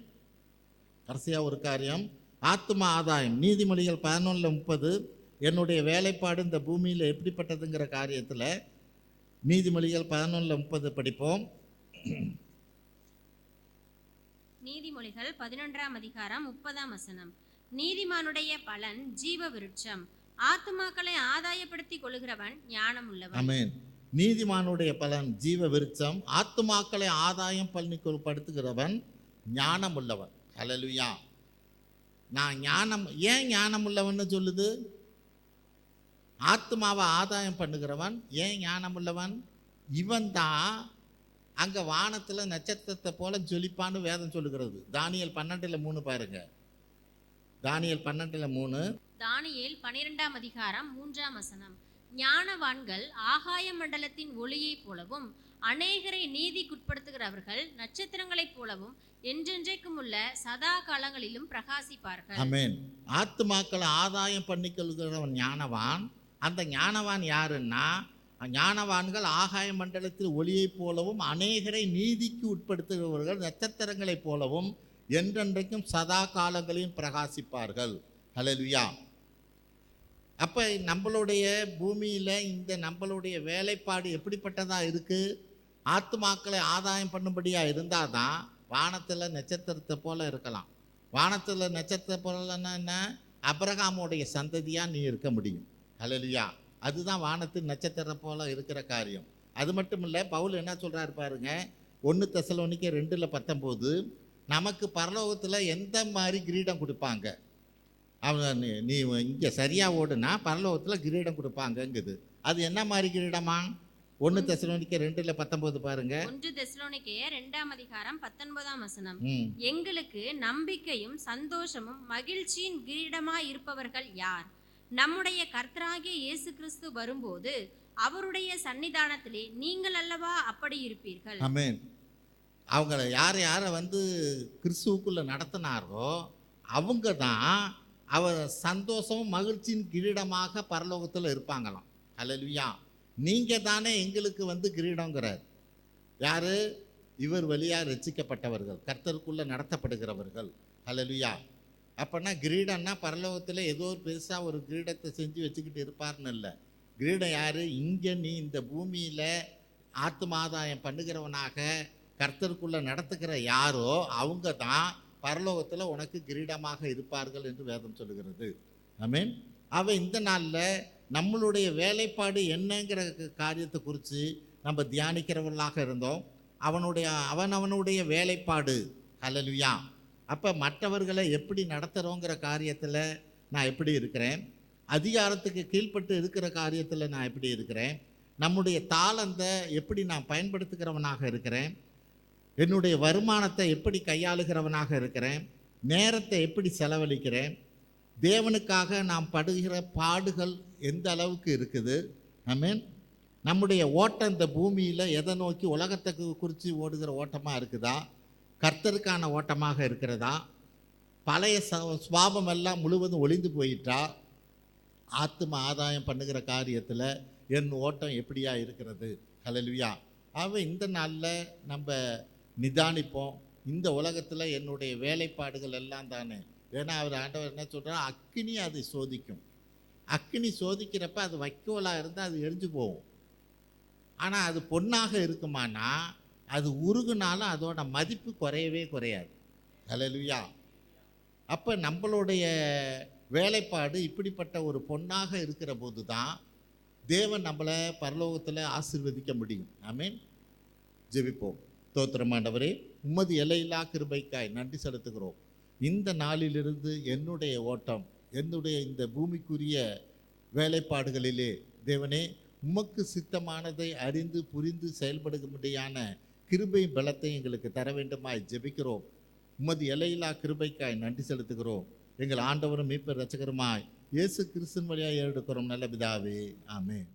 கடைசியாக ஒரு காரியம், ஆத்தும ஆதாயம். நீதிமொழிகள் 11:30 என்னுடைய வேலைப்பாடு இந்த பூமியில் எப்படிப்பட்டதுங்கிற காரியத்தில் நீதிமொழிகள் 11:30 படிப்போம். நீதிமொழிகள் 11ஆம் அதிகாரம் 30ஆம் வசனம். நீதிமானுடைய பலன் ஜீவ விருட்சம், ஆத்துமாக்களை ஆதாயப்படுத்திக் கொள்கிறவன் ஞானம் உள்ளவன். ஆமென். நீதிமானுடைய பலன் ஜீவ விருட்சம், ஆத்துமாக்களை ஆதாயம் படுத்துகிறவன் ஞானம் உள்ளவன். ஹல்லேலூயா. நான் ஏன் ஞானம் உள்ளவன்னு சொல்லுது? ஆத்துமாவை ஆதாயம் பண்ணுகிறவன் ஏன் ஞானம் உள்ளவன்? இவன் தான் அங்கே வானத்தில் நட்சத்திரத்தை போல ஜொலிப்பான்னு வேதம் சொல்லுகிறது. தானியேல் 12:3 பாருங்க. தானியேல் 12:3. தானியேல் 12ஆம் அதிகாரம் 3ஆம் வசனம். ஞானவான்கள் ஆகாய மண்டலத்தின் ஒளியைப் போலவும் அநேகரை நீதிக்குட்படுத்துகிறவர்கள் நட்சத்திரங்களைப் போலவும் என்றென்றைக்கும் உள்ள சதா காலங்களிலும் பிரகாசிப்பார்கள். ஆமென். ஆத்துமாக்களை ஆதாயம் பண்ணிக்கொள்கிறவன் ஞானவான். அந்த ஞானவான் யாருன்னா, ஞானவான்கள் ஆகாய மண்டலத்தில் ஒளியைப் போலவும் அநேகரை நீதிக்கு உட்படுத்துகிறவர்கள் நட்சத்திரங்களைப் போலவும் என்றென்றைக்கும் சதா காலங்களையும் பிரகாசிப்பார்கள். ஹல்லேலூயா. அப்போ நம்மளுடைய பூமியில் இந்த நம்மளுடைய வேலைப்பாடு எப்படிப்பட்டதாக இருக்குது? ஆத்துமாக்களை ஆதாயம் பண்ணும்படியாக இருந்தால் தான் வானத்தில் நட்சத்திரத்தை போல இருக்கலாம். வானத்தில் நட்சத்திர போலன்னா என்ன? அபிரகாமுடைய சந்ததியாக நீ இருக்க முடியும். ஹல்லேலூயா. அதுதான் வானத்தின் நட்சத்திரம் போல இருக்கிற காரியம். அது மட்டும் இல்லை, பவுல் என்ன சொல்கிறாரு பாருங்க, 1 தெசலோனிக்கர் 2:19 நமக்கு பரலோகத்தில் எந்த மாதிரி கிரீடம் கொடுப்பாங்க? அவங்க நீ இங்கே சரியாக ஓடுனா பரலோகத்தில் கிரீடம் கொடுப்பாங்கங்குது. அது என்ன மாதிரி கிரீடமா? 1 தெசலோனிக்கர் 2:19 பாருங்க. 1 தெசலோனிக்கேயர் 2ஆம் அதிகாரம் 19ஆம் வசனம். எங்களுக்கு நம்பிக்கையும் சந்தோஷமும் மகிழ்ச்சியின் கிரீடமாய் இருப்பவர்கள் யார்? நம்முடைய கர்த்தராகிய இயேசு கிறிஸ்து வரும்போது அவருடைய சன்னிதானத்திலே நீங்கள் அல்லவா அப்படி இருப்பீர்கள். ஆமென். அவங்கள யாரை வந்து கிறிஸ்துவுக்குள்ள நடத்தினாரோ அவங்க தான் அவர் சந்தோஷமும் மகிழ்ச்சியின் கிரீடமாக பரலோகத்தில் இருப்பாங்களாம். ஹல்லேலூயா. நீங்கள் தானே எங்களுக்கு வந்து கிரீடங்கிறார். யார்? இவர் வழியாக ரட்சிக்கப்பட்டவர்கள், கர்த்தருக்குள்ளே நடத்தப்படுகிறவர்கள். ஹல்லேலூயா. அப்போனா கிரீடம்னா பரலோகத்தில் ஏதோ ஒரு பெருசாக ஒரு கிரீடத்தை செஞ்சு வச்சுக்கிட்டு இருப்பார்னு இல்லை. கிரீடம் யார்? இங்கே நீ இந்த பூமியில் ஆத்துமாதாயம் பண்ணுகிறவனாக கர்த்தருக்குள்ளே நடத்துகிற யாரோ அவங்க தான் பரலோகத்தில் உனக்கு கிரீடமாக இருப்பார்கள் என்று வேதம் சொல்லுகிறது. ஆமென். அவன் இந்த நாளில் நம்மளுடைய வேலைப்பாடு என்னங்கிற காரியத்தை குறித்து நம்ம தியானிக்கிறவர்களாக இருந்தோம். அவனுடைய வேலைப்பாடு. ஹல்லேலூயா. அப்போ மற்றவர்களை எப்படி நடத்துகிறோங்கிற காரியத்தில் நான் எப்படி இருக்கிறேன்? அதிகாரத்துக்கு கீழ்ப்பட்டு இருக்கிற காரியத்தில் நான் எப்படி இருக்கிறேன்? நம்முடைய தாளந்தை எப்படி நான் பயன்படுத்துகிறவனாக இருக்கிறேன்? என்னுடைய வருமானத்தை எப்படி கையாளுகிறவனாக இருக்கிறேன்? நேரத்தை எப்படி செலவழிக்கிறேன்? தேவனுக்காக நாம் படுகிற பாடுகள் எந்த அளவுக்கு இருக்குது? ஆமென். நம்முடைய ஓட்டம் இந்த பூமியில் எதை நோக்கி, உலகத்துக்கு குறித்து ஓடுகிற ஓட்டமாக இருக்குதா, கர்த்தருக்கான ஓட்டமாக இருக்கிறதா? பழைய சுவாபம் எல்லாம் முழுவதும் ஒளிந்து போயிட்டா? ஆத்தும ஆதாயம் பண்ணுகிற காரியத்தில் என் ஓட்டம் எப்படியா இருக்கிறது? ஹல்லேலூயா. இந்த நாளில் நம்ம நிதானிப்போம். இந்த உலகத்தில் என்னுடைய வேலைப்பாடுகள் எல்லாம் தானே. ஏன்னா அவர் ஆண்டவர் என்ன சொல்கிறார்? அக்கினி அதை சோதிக்கும். அக்கினி சோதிக்கிறப்ப அது வைக்கோலாக இருந்தால் அது எரிஞ்சு போகும். ஆனால் அது பொன்னாக இருக்குமானா அது உருகுனாலும் அதோட மதிப்பு குறையவே குறையாது. ஹல்லேலூயா. அப்போ நம்மளுடைய வேலைப்பாடு இப்படிப்பட்ட ஒரு பொன்னாக இருக்கிற போது தான் தேவன் நம்மளை பரலோகத்தில் ஆசீர்வதிக்க முடியும். ஆமென். ஜெபிப்போம். ஸ்தோத்திரம் ஆண்டவரே, உமது எல்லையில்லா கிருபைக்காய் நன்றி செலுத்துகிறோம். இந்த நாளிலிருந்து என்னுடைய ஓட்டம், என்னுடைய இந்த பூமிக்குரிய வேலைப்பாடுகளிலே தேவனே உமக்கு சித்தமானதை அறிந்து புரிந்து செயல்படும்படியான கிருபை பலத்தை எங்களுக்கு தர வேண்டுமாய் ஜெபிக்கிறோம். உமது எல்லையில்லா கிருபைக்காய் நன்றி செலுத்துகிறோம். எங்கள் ஆண்டவரும் மீட்பர் இரட்சகருமாய் இயேசு கிறிஸ்துவின் வழியாக எடுக்கிறோம் நல்ல பிதாவே, ஆமென்.